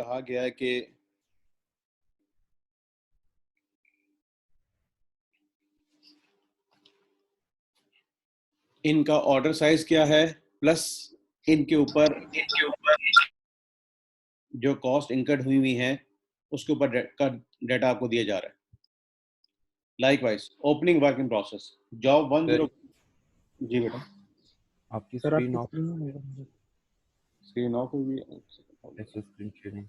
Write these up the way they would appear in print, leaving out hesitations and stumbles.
कहा गया है कि इनका ऑर्डर साइज क्या है प्लस इनके ऊपर जो कॉस्ट इनकर्ड हुई है उसके ऊपर का डेटा आपको दिया जा रहा है। Likewise opening work in process job 10। जी बेटा, आपकी सर स्क्रीन आपकी ऑफ स्क्रीन स्क्रीन ऑफ हुई है। Screen sharing.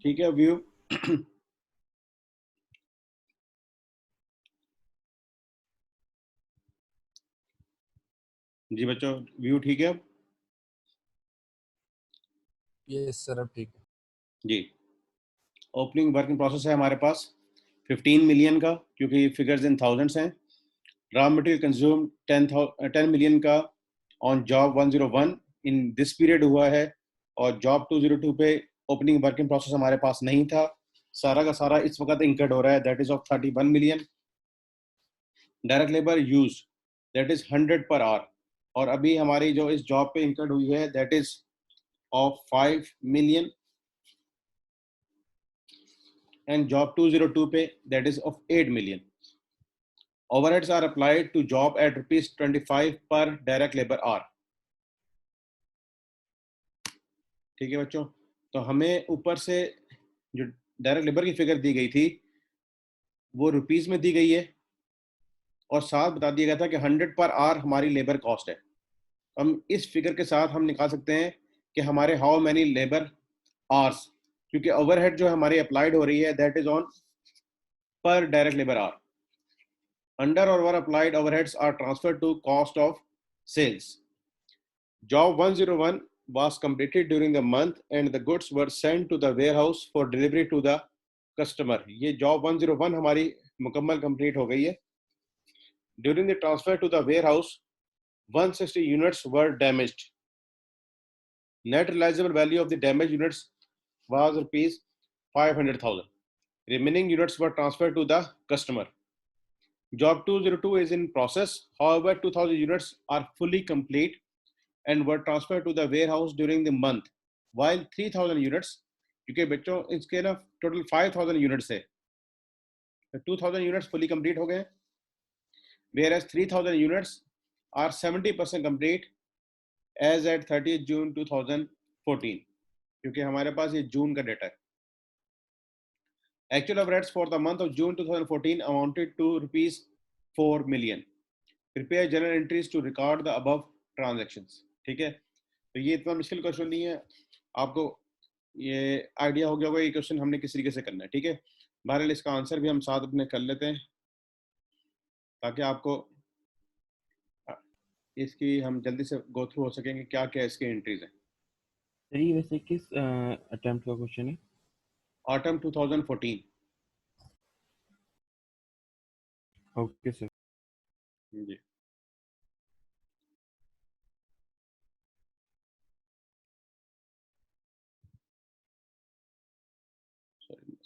ठीक है, व्यू जी बच्चों, व्यू ठीक है अब? यस सर अब ठीक है। जी, ओपनिंग वर्क इन प्रोसेस है हमारे पास 15 मिलियन का, क्योंकि फिगर्स इन थाउजेंड्स हैं। रॉ मटेरियल कंज्यूम 10 मिलियन का on job 101 in this period हुआ है, और जॉब 202 पे ओपनिंग वर्क इन प्रोसेस हमारे पास नहीं था, सारा का सारा इस वक्त इंकर्ड हो रहा है, that is of 31 million. Direct labour use that is 100 per hour, और अभी हमारी जो इस जॉब पे इंकर्ड हुई है that is of 5 million, and job 202 पे that is of 8 million. Overheads are applied to job at ₹25 per direct labor hour। ठीक है बच्चों, तो हमें ऊपर से जो डायरेक्ट लेबर की फिगर दी गई थी वो रुपीस में दी गई है, और साथ बता दिया गया था कि 100 पर आवर हमारी लेबर कॉस्ट है। हम इस फिगर के साथ हम निकाल सकते हैं कि हमारे हाउ मैनी लेबर आवर्स, क्योंकि ओवरहेड जो हमारी अप्लाइड हो रही है दैट इज ऑन पर डायरेक्ट लेबर आवर। अंडर और over applied overheads are transfer to cost of sales. Job 101 was completed during the month and the goods were sent to the warehouse for delivery to the customer। ये job 101 हमारी मुकम्मल complete हो गई है। During the transfer to the warehouse 160 units were damaged। Net realizable value of the damaged units was rupees 500,000। Remaining units were transferred to the customer। Job 202 is in process, however 2000 units are fully complete and were transferred to the warehouse during the month, while 3000 units, क्योंकि बच्चों इसके ना total 5000 units है, 2000 units fully complete हो गए, whereas 3000 units are 70% complete as at 30th June 2014, क्योंकि हमारे पास ये जून का डेटा है। Actual overheads for the month of June 2014 amounted to rupees 4 million। Prepare journal entries to record the above transactions। ठीक है, तो ये इतना मुश्किल क्वेश्चन नहीं है, आपको ये आइडिया हो गया होगा ये क्वेश्चन हमने किस तरीके से करना है। ठीक है, बहरहाल इसका आंसर भी हम साथ अपने कर लेते हैं ताकि आपको इसकी हम जल्दी से गो थ्रू हो सकेंगे क्या क्या इसके एंट्रीज हैं। सर ये वैसे किस अटेम्प्ट का क्वेश्चन है? ऑटम 2014। Okay sir. जी, सॉरी।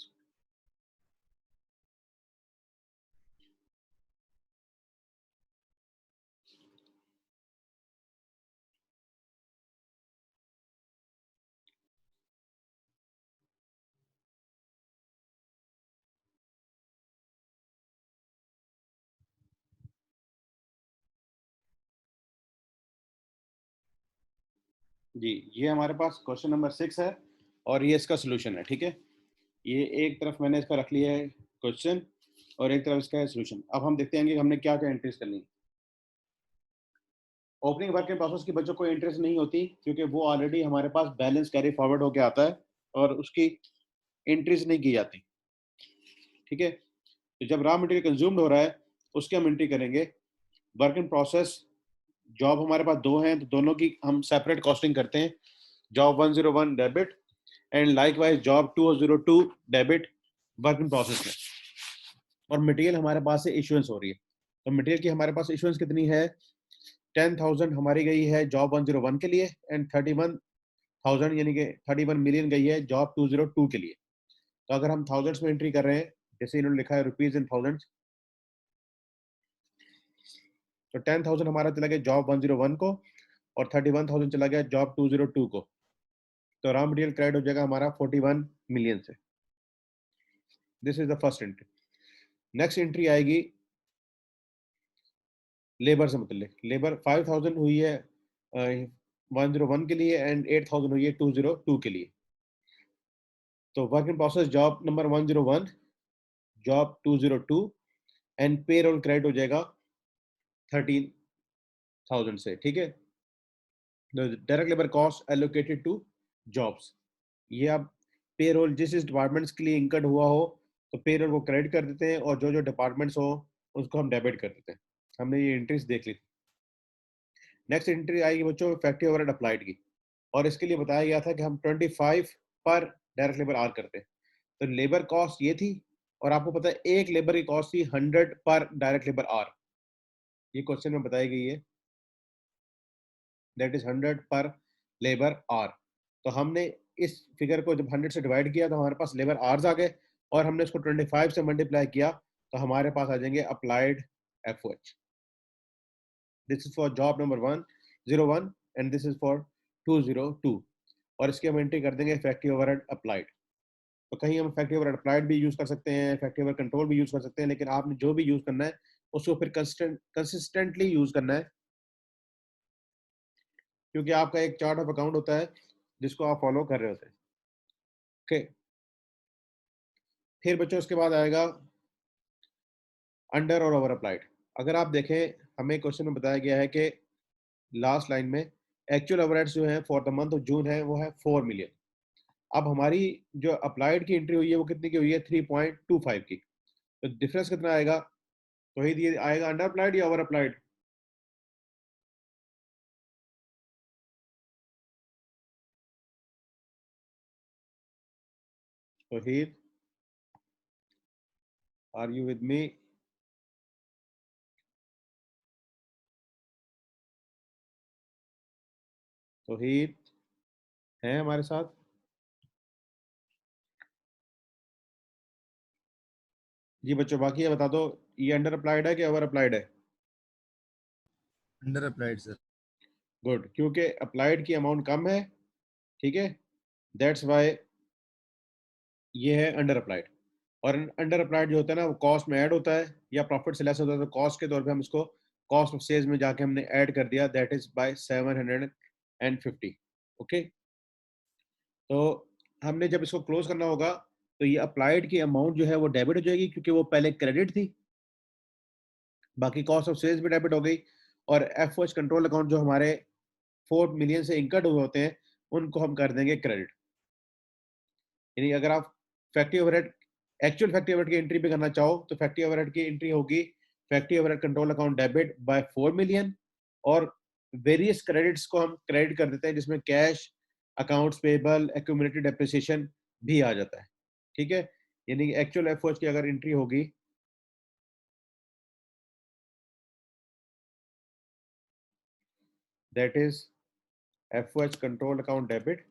जी, ये हमारे पास क्वेश्चन नंबर 6 है और ये इसका सोल्यूशन है। ठीक है, ये एक तरफ मैंने इसका रख लिया है क्वेश्चन और एक तरफ इसका है सोल्यूशन। अब हम देखते हैं कि हमने क्या क्या एंट्रीज करनी है। ओपनिंग वर्क इन प्रोसेस की बच्चों को इंटरेस्ट नहीं होती क्योंकि वो ऑलरेडी हमारे पास बैलेंस कैरी फॉरवर्ड होके आता है और उसकी एंट्रीज नहीं की जाती। ठीक है, तो जब रॉ मटेरियल कंज्यूम्ड हो रहा है उसकी हम एंट्री करेंगे। वर्क इन प्रोसेस जॉब हमारे पास दो हैं तो दोनों की हम सेपरेट कॉस्टिंग करते हैं। Job 101 debit and likewise job 202 debit work in process में। और मटेरियल हमारे पास से इशुएंस हो रही है, तो मटेरियल की हमारे पास इशुएंस कितनी है? 10,000 हमारी गई है जॉब 101 के लिए एंड 31,000 यानी कि 31 मिलियन गई है जॉब 202 के लिए। तो अगर हम थाउजेंड्स में एंट्री कर रहे हैं, जैसे इन्होंने लिखा है रुपीज इन थाउजेंड्स, तो 10,000 हमारा चला गया जॉब 101 को और 31,000 चला गया जॉब 202 को। तो रॉ मटेरियल क्रेडिट हो जाएगा हमारा 41 मिलियन से। This is the first entry. Next entry आएगी लेबर से मतलब। लेबर 5,000 हुई है 101 के लिए एंड 8,000 हुई है 202 के लिए। तो work in process job number 101, job 202 and payroll credit हो जाएगा 13,000 से। ठीक है, direct labour cost allocated to jobs. ये आप पेरोल जिस डिपार्टमेंट्स के लिए इनकट हुआ हो तो पेरोल को क्रेडिट कर देते हैं और जो जो डिपार्टमेंट्स हो उसको हम डेबिट कर देते हैं। हमने ये एंट्रीज देख ली। नेक्स्ट एंट्री आएगी बच्चों फैक्ट्री ओवरहेड अप्लाइड की, और इसके लिए बताया गया था कि हम 25 पर डायरेक्ट लेबर आर करते हैं। तो लेबर कॉस्ट ये थी और आपको पता है एक लेबर की कॉस्ट थी 100 पर डायरेक्ट लेबर आर। ये क्वेश्चन में बताई गई है, दैट इज 100 पर लेबर आर। तो हमने इस फिगर को जब 100 से डिवाइड किया तो हमारे पास लेबर आर्स आ गए और हमने इसको 25 से मल्टीप्लाई किया तो हमारे पास आ जाएंगे applied FOH. This is for job number 101 and this is for 202। और इसकी हम एंट्री कर देंगे फैक्ट्री ओवरहेड अप्लाइड। तो कहीं हम फैक्ट्री ओवरहेड अप्लाइड भी यूज कर सकते हैं, फैक्ट्री ओवर कंट्रोल भी यूज कर सकते हैं, लेकिन आपने जो भी यूज करना है उसको फिर कंसिस्टेंटली यूज करना है, क्योंकि आपका एक चार्ट ऑफ अकाउंट होता है जिसको आप फॉलो कर रहे होते हैं। ओके, फिर बच्चों उसके बाद आएगा अंडर और ओवर अप्लाइड। अगर आप देखें हमें क्वेश्चन में बताया गया है कि लास्ट लाइन में एक्चुअल ओवरहेड्स जो है for the month of June है वो है 4 मिलियन। अब हमारी जो अप्लाइड की एंट्री हुई है वो कितनी की हुई है 3.25 की। तो डिफरेंस कितना आएगा? तो ये आएगा अंडर अप्लाइड या ओवर अप्लाइड? तो हीर, आर यू विद मी? तो हीर है हमारे साथ? जी बच्चों बाकी है बता दो, ये अंडर अप्लाइड है कि ओवर अप्लाइड है? Under applied sir. गुड, क्योंकि अप्लाइड की अमाउंट कम है। ठीक है, दैट्स वाई ये है अंडर अप्लाइड। और अंडर अप्लाइड जो होता है ना वो कॉस्ट में ऐड होता है या प्रॉफिट से लेस होता है, तो कॉस्ट के तौर पे हम इसको कॉस्ट ऑफ सेल्स में जाके हमने ऐड कर दिया, दैट इज बाय 750। ओके, तो हमने जब इसको क्लोज करना होगा तो ये अप्लाइड की अमाउंट जो है वो डेबिट हो जाएगी क्योंकि वो पहले क्रेडिट थी, बाकी कॉस्ट ऑफ सेल्स भी डेबिट हो गई। और एफ कंट्रोल अकाउंट जो हमारे 4 मिलियन से इनकट हुए होते हैं उनको हम कर देंगे क्रेडिट। यानी अगर आप factory overhead actual factory overhead की एंट्री भी करना चाहो तो फैक्ट्री ओवरहेड की एंट्री होगी factory overhead control account debit bye 4 million, और वेरियस क्रेडिट्स को हम क्रेडिट कर देते हैं जिसमें cash, accounts payable, accumulated depreciation भी आ जाता है। ठीक है, यानी कि एक्चुअल एफओएच की अगर एंट्री होगी that is FOH control account debit,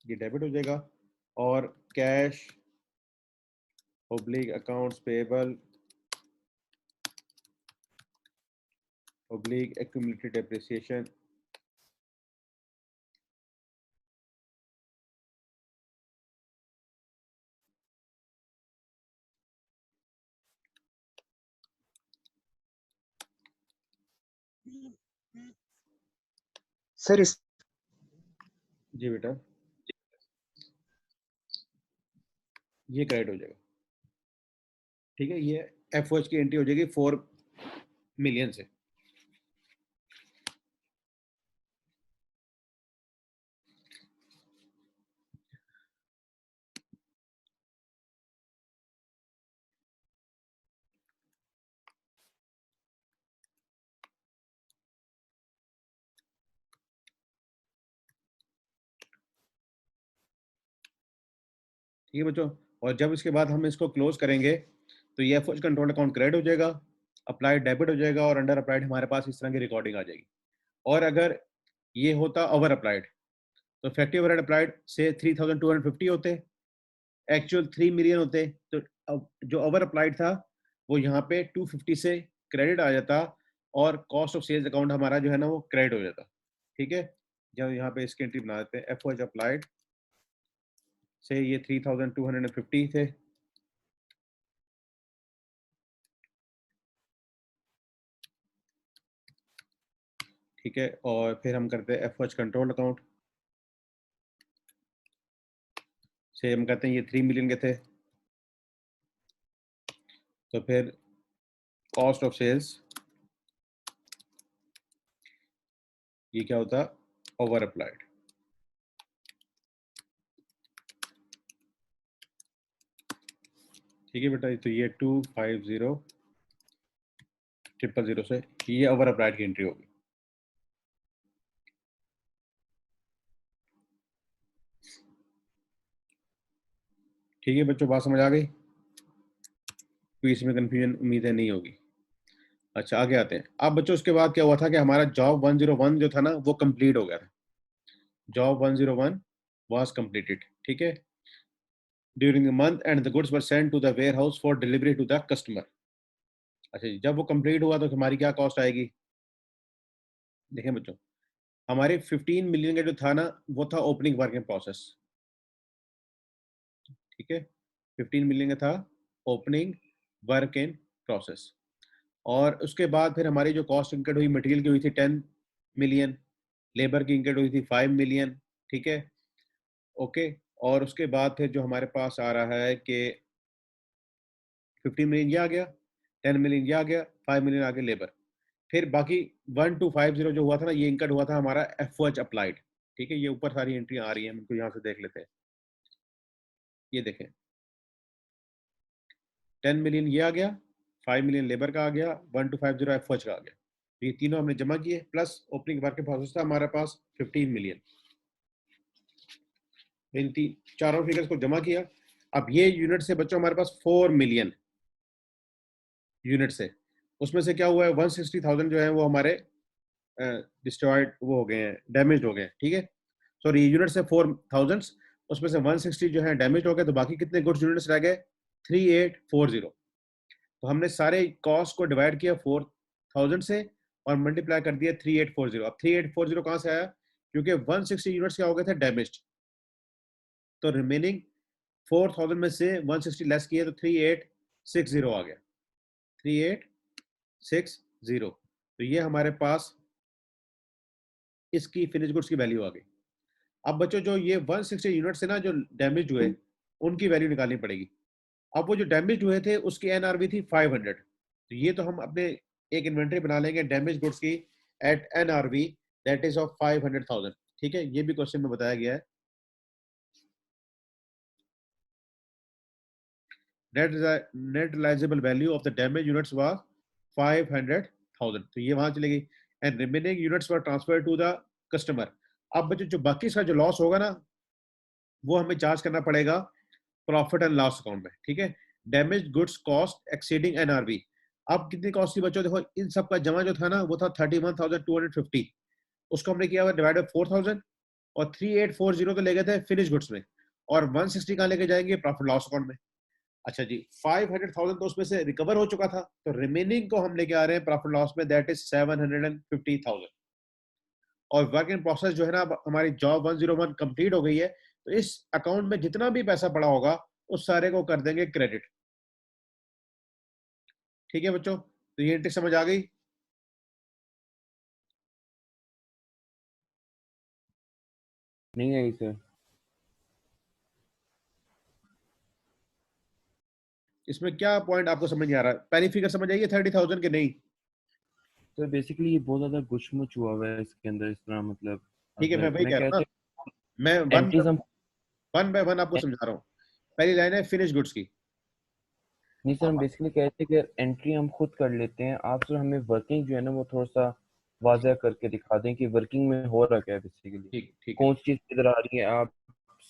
ये डेबिट हो जाएगा, और cash oblique accounts payable oblique accumulated depreciation sir इस जी बेटा ये क्रेडिट हो जाएगा। ठीक है, ये एफओएच की एंट्री हो जाएगी 4 मिलियन से। ठीक है बच्चों, और जब इसके बाद हम इसको क्लोज करेंगे तो ये एफओएच कंट्रोल अकाउंट क्रेडिट हो जाएगा, अप्लाइड डेबिट हो जाएगा और अंडर अप्लाइड हमारे पास इस तरह की रिकॉर्डिंग आ जाएगी। और अगर ये होता ओवर अप्लाइड तो फैक्ट्री ओवरहेड अप्लाइड से 3,250 होते, एक्चुअल 3 मिलियन होते तो अब जो ओवर अप्लाइड था वो यहाँ पे 250 से क्रेडिट आ जाता और कॉस्ट ऑफ सेल्स अकाउंट हमारा जो है ना वो क्रेडिट हो जाता। ठीक है, जब यहाँ पे इसकी एंट्री बना देते हैं, एफ एच अप्लाइड से ये 3250 थे, ठीक है, और फिर हम करते हैं एफ एच कंट्रोल अकाउंट से हम कहते हैं ये 3 मिलियन के थे, तो फिर कॉस्ट ऑफ सेल्स ये क्या होता, ओवर अप्लाइड। ठीक है बेटा, तो ये 250000 से ये ओवर अप्लाइड की एंट्री होगी। ठीक है बच्चों, बात समझ आ गई? कोई इसमें कंफ्यूजन उम्मीदें नहीं होगी। अच्छा आगे आते हैं। अब बच्चों उसके बाद क्या हुआ था कि हमारा जॉब 101 जो था ना वो कंप्लीट हो गया था। Job 101 was completed. ठीक है, during the month and the goods were sent to the warehouse for delivery to the customer. अच्छा जी, जब वो कंप्लीट हुआ तो हमारी क्या कॉस्ट आएगी? देखें बच्चों, हमारे 15 मिलियन का जो था ना वो था ओपनिंग वर्क इन प्रोसेस। ठीक है, 15 मिलियन का था ओपनिंग वर्क इन प्रोसेस। और उसके बाद फिर हमारी जो कॉस्ट इनकट हुई मटेरियल की हुई थी 10 मिलियन, लेबर की इनकट हुई थी 5 मिलियन। ठीक है, ओके। और उसके बाद फिर जो हमारे पास आ रहा है कि 15 मिलियन ये आ गया, 10 मिलियन ये आ गया, 5 मिलियन आ गया लेबर। फिर बाकी 1250 जो हुआ था ना ये इनकट हुआ था हमारा एफ अप्लाइड। ठीक है, ये ऊपर सारी एंट्री आ रही है, हम इनको यहाँ से देख लेते हैं। ये देखें, 10 मिलियन ये आ गया, 5 मिलियन लेबर का आ गया, 1250 एफ का आ गया। ये तीनों हमने जमा किए, plus opening work in process था हमारे पास 15 मिलियन। इन चारों फिगर्स को जमा किया। अब ये यूनिट से बच्चों हमारे पास 4 मिलियन यूनिट से, उसमें से क्या हुआ है 160,000 जो है वो हमारे डिस्ट्रॉयड वो हो गए हैं, डैमेज हो गए। ठीक है, सॉरी यूनिट से 4000, उसमें से 160 जो है डैमेज हो गए, तो बाकी कितने गुड्स यूनिट्स रह गए? 3840। तो हमने सारे कॉस्ट को डिवाइड किया 4000 से और मल्टीप्लाई कर दिया 3840। अब 3840 कहाँ से आया? क्योंकि 160 यूनिट्स क्या हो गए थे? डैमेज्ड। तो रिमेनिंग 4000 में से 160 लेस किया तो 3860 आ गया, 3860। तो ये हमारे पास इसकी फिनिश गुड्स की वैल्यू आ गई। अब बच्चों जो ये 160 यूनिट से ना जो डैमेज हुए उनकी वैल्यू निकालनी पड़ेगी। अब वो जो डैमेज हुए थे उसकी एनआरवी थी 500। तो ये तो हम अपने एक इन्वेंटरी बना लेंगे डैमेज गुड्स की at NRV that is of 500,000। ठीक है, ये भी क्वेश्चन में बताया गया है। Net realisable value of the damage units was 500,000। तो ये वहां चली गई and remaining units were transfer to the customer. अब बच्चों जो बाकी का जो लॉस होगा ना वो हमें चार्ज करना पड़ेगा प्रॉफिट एंड लॉस अकाउंट में। ठीक है, damage goods cost exceeding NRV. अब कितनी कॉस्ट थी बच्चों? देखो इन सब का जमा जो था ना वो था 31,250। उसको हमने किया हुआ डिवाइड बाय 4000 और 3840 तो ले गए थे फिनिश गुड्स में और 160 कहाँ लेके जाएंगे? प्रॉफिट लॉस अकाउंट में। अच्छा जी, 500,000 तो उसमें से रिकवर हो चुका था, तो रिमेनिंग को हम लेके आ रहे हैं प्रॉफिट लॉस में, दैट इज 750,000। और वर्क इन प्रोसेस जो है ना हमारी जॉब 101 कंप्लीट हो गई है, तो इस अकाउंट में जितना भी पैसा पड़ा होगा उस सारे को कर देंगे क्रेडिट। ठीक है बच्चों, तो ये एंट्री समझ आ गई? नहीं आई सर। इसमें क्या पॉइंट आपको समझ नहीं आ रहा? पहली फिगर समझ आई है 30,000 के नहीं? सर बेसिकली ये बहुत ज्यादा गुचमुच हुआ हुआ है इसके अंदर, इस तरह मतलब ठीक है, मैं अगर वही मैं कह रहा हूँ कहते ना, मैं एंट्रीज हम वन बाय वन आपको समझा रहा हूँ। पहली लाइन है फिनिश गुड्स की। नहीं सर, हम बेसिकली कहते हैं कि एंट्री हम खुद कर लेते हैं, आप सर हमें वर्किंग जो है ना वो थोड़ा सा वाज़ह करके दिखा दें कि वर्किंग में हो रहा क्या है बेसिकली, ठीक ठीक है, कौन सी चीज़ किधर आ रही है। आप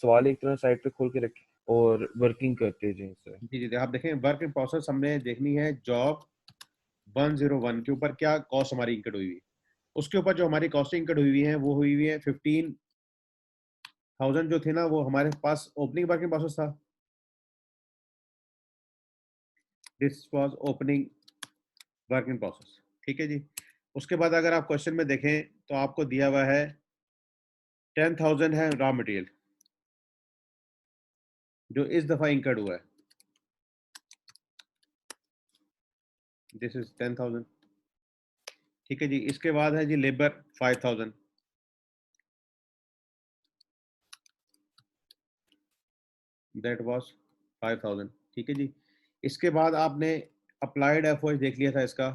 सवाल एक तरह साइड पे खोल के रखें और वर्किंग करते जाएं सर। जी जी आप देखें वर्क इन प्रोसेस हमने देखनी है जॉब 101 के ऊपर क्या कॉस्ट हमारी इंकट हुई हुई है। उसके ऊपर जो हमारी कॉस्टिंग इंकट हुई हुई है वो हुई हुई है 15,000 जो थे ना वो हमारे पास ओपनिंग वर्क इन प्रोसेस था। This was opening work in process. ठीक है जी। उसके बाद अगर आप क्वेश्चन में देखें तो आपको दिया हुआ है 10,000 है रॉ मटेरियल जो इस दफा इंकर्ड हुआ है, दिस इज 10,000। ठीक है जी। इसके बाद है जी लेबर 5,000, दैट वाज 5,000। ठीक है जी। इसके बाद आपने अप्लाइड एफओएच देख लिया था इसका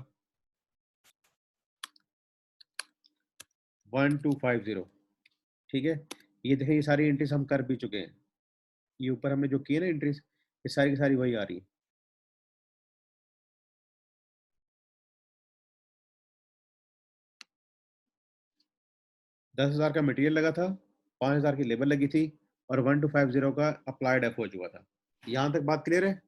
1250। ठीक है। ये देखें, ये सारी एंट्रीज हम कर भी चुके हैं। ये ऊपर हमने जो किए ना एंट्रीज, ये सारी की सारी वही आ रही है। $10,000 का मटेरियल लगा था, 5,000 की लेबर लगी थी और 1250 का अप्लाइड एफओएच हुआ था। यहां तक बात क्लियर है?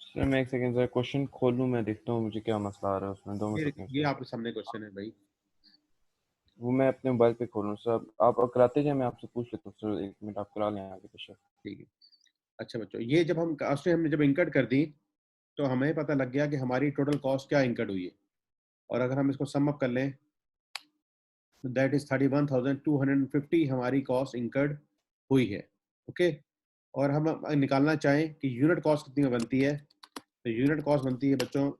सर मैं एक सेकंड सर क्वेश्चन खोल लूँ, मैं देखता हूँ मुझे क्या मसला आ रहा है उसमें, 2 ये सेकंड ये सर। आपके सामने क्वेश्चन है भाई। वो मैं अपने मोबाइल पे खोलूँ सर, आप कराते जाए, मैं आपसे पूछ लेता हूँ सर, 1 मिनट आप करा लें आगे पीछे। ठीक है। अच्छा बच्चों, ये जब हम कॉस्ट हमने जब इंकर्ड कर दी तो हमें पता लग गया कि हमारी टोटल कॉस्ट क्या इंकर्ड हुई है। और अगर हम इसको सम अप कर लें तो दैट इज 31,250 हमारी कॉस्ट इंकर्ड हुई है। ओके। और हम निकालना चाहें कि यूनिट कॉस्ट कितनी बनती है, तो यूनिट कॉस्ट बनती है बच्चों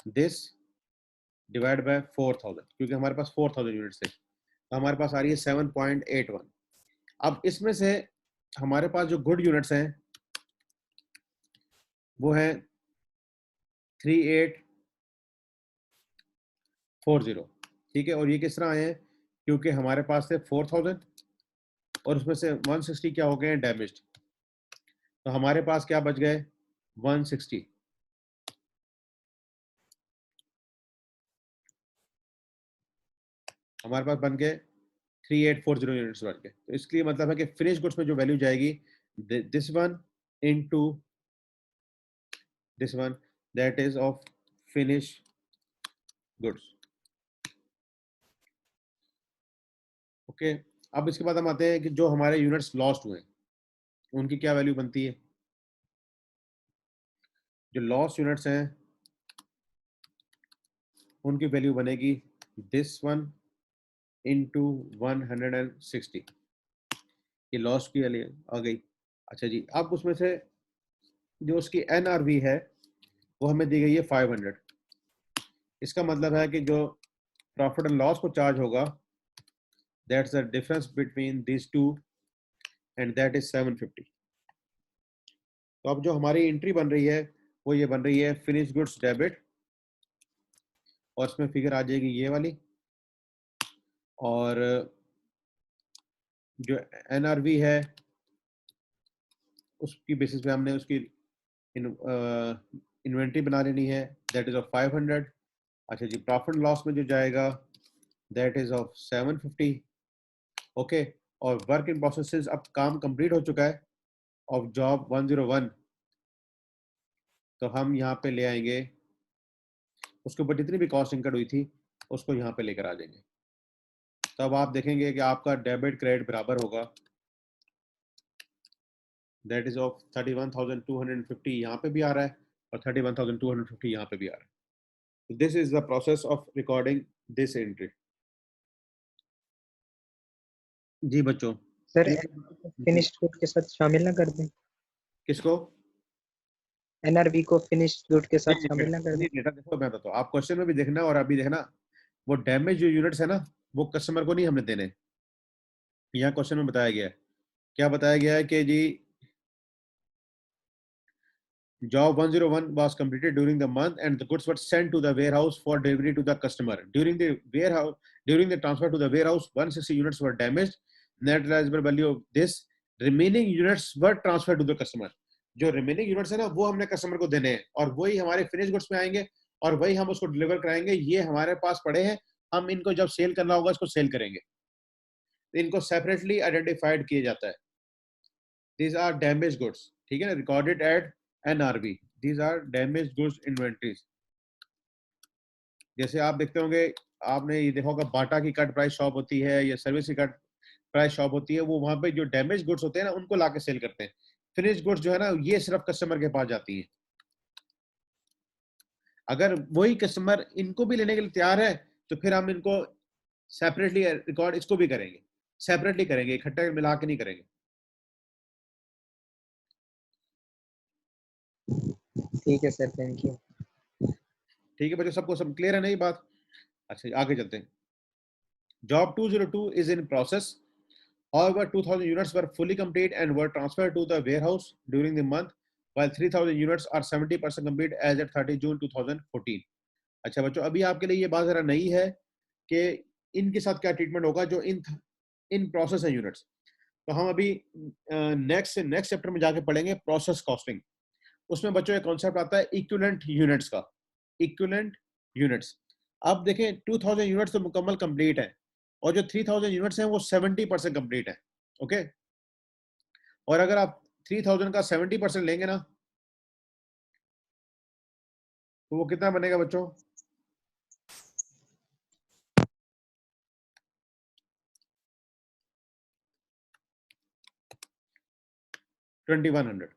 दिस डिवाइड बाय 4,000, क्योंकि हमारे पास 4,000 यूनिट्स थे तो हमारे पास आ रही है 7.81। अब इसमें से हमारे पास जो गुड यूनिट्स हैं वो है 3840। ठीक है। और ये किस तरह आए हैं, क्योंकि हमारे पास थे 4,000 और उसमें से 160 क्या हो गए हैं डैमेज्ड, तो हमारे पास क्या बच गए 160। हमारे पास बन गए 3840 यूनिट्स बन गए। तो इसलिए मतलब है कि फिनिश गुड्स में जो वैल्यू जाएगी this one into this one, that is of finish goods. Okay. अब इसके बाद हम आते हैं कि जो हमारे यूनिट्स लॉस्ट हुए उनकी क्या वैल्यू बनती है। जो लॉस्ट यूनिट्स हैं उनकी वैल्यू बनेगी दिस वन इंटू 160। ये लॉस्ट की वैल्यू आ गई। अच्छा जी। अब उसमें से जो उसकी एनआरवी है वो हमें दी गई है 500। इसका मतलब है कि जो प्रॉफिट एंड लॉस को चार्ज होगा that's the difference between this two and that is 750। तो अब जो हमारी एंट्री बन रही है वो ये बन रही है फिनिश गुड्स डेबिट, और इसमें फिगर आ जाएगी ये वाली, और जो एनआरवी है उसकी बेसिस पे हमने उसकी इन्वेंट्री बना लेनी है, दैट इज ऑफ 500। अच्छा जी। प्रॉफिट लॉस में जो जाएगा दैट इज ऑफ 750। ओके। और वर्क इन प्रोसेस अब काम कंप्लीट हो चुका है ऑफ जॉब 101, तो हम यहाँ पे ले आएंगे उसके ऊपर जितनी भी कॉस्ट इनकर्ड हुई थी उसको यहाँ पे लेकर आ जाएंगे। तब आप देखेंगे कि आपका डेबिट क्रेडिट बराबर होगा, दैट इज ऑफ 31,250 यहाँ पे भी आ रहा है और 31,250 यहाँ पे भी आ रहा है। This is the process of recording this entry. जी बच्चों। सर फिनिश्ड गुड के साथ शामिल ना कर दें, किसको? एनआरबी को फिनिश्ड गुड के साथ शामिल ना कर दें। डेटा देखो, मैं बताता हूँ, आप क्वेश्चन में भी देखना और अभी देखना, वो डैमेज जो यूनिट्स है ना वो कस्टमर को नहीं हमने देने। यहाँ क्वेश्चन में बताया गया है, क्या बताया गया है कि जी job 101 was completed during the month and the goods were sent to the warehouse for delivery to the customer. During the transfer to the warehouse 160 units were damaged. Net realizable value of this remaining units were transferred to the customer. जो remaining units है ना वो हमने customer को देने हैं और वही हमारे फिनिश गुड्स में आएंगे और वही हम उसको डिलीवर कराएंगे। ये हमारे पास पड़े हैं, हम इनको जब सेल करना होगा इसको सेल करेंगे। इनको सेपरेटली आइडेंटिफाइड किया जाता है। These are damaged goods, ठीक है ना, recorded at NRV. These are damaged goods inventories. जैसे आप देखते होंगे, आपने ये देखा होगा बाटा की कट प्राइस शॉप होती है या सर्विस की कट प्राइस शॉप होती है, वो वहां पे जो डैमेज गुड्स होते हैं ना उनको लाके सेल करते हैं। फिनिश गुड्स जो है ना ये सिर्फ कस्टमर के पास जाती है। अगर वही कस्टमर इनको भी लेने के लिए तैयार है तो फिर हम इनको सेपरेटली रिकॉर्ड इसको भी करेंगे, सेपरेटली करेंगे, इकट्ठा मिला के नहीं करेंगे। ठीक है सर, थैंक यू। ठीक है बच्चों, सबको सब क्लियर है ना ये बात? अच्छा आगे चलते हैं। Job 202 is in process. However, 2000 units were fully complete and were transferred to the warehouse during the month, while 3000 units are 70% complete as at 30 June 2014. अच्छा बच्चों, अभी आपके लिए ये बात जरा नई है कि इनके साथ क्या ट्रीटमेंट होगा जो इन प्रोसेस है यूनिट्स। तो हम अभी नेक्स्ट चैप्टर में जाके पढ़ेंगे प्रोसेस कॉस्टिंग। उसमें बच्चों एक कॉन्सेप्ट आता है इक्विवेलेंट यूनिट्स का, इक्विवेलेंट यूनिट्स। अब देखें 2000 यूनिट्स तो मुकम्मल कंप्लीट है और जो 3000 यूनिट्स हैं वो 70% कंप्लीट है। ओके, और अगर आप 3000 का 70% लेंगे ना तो वो कितना बनेगा बच्चों? 2100।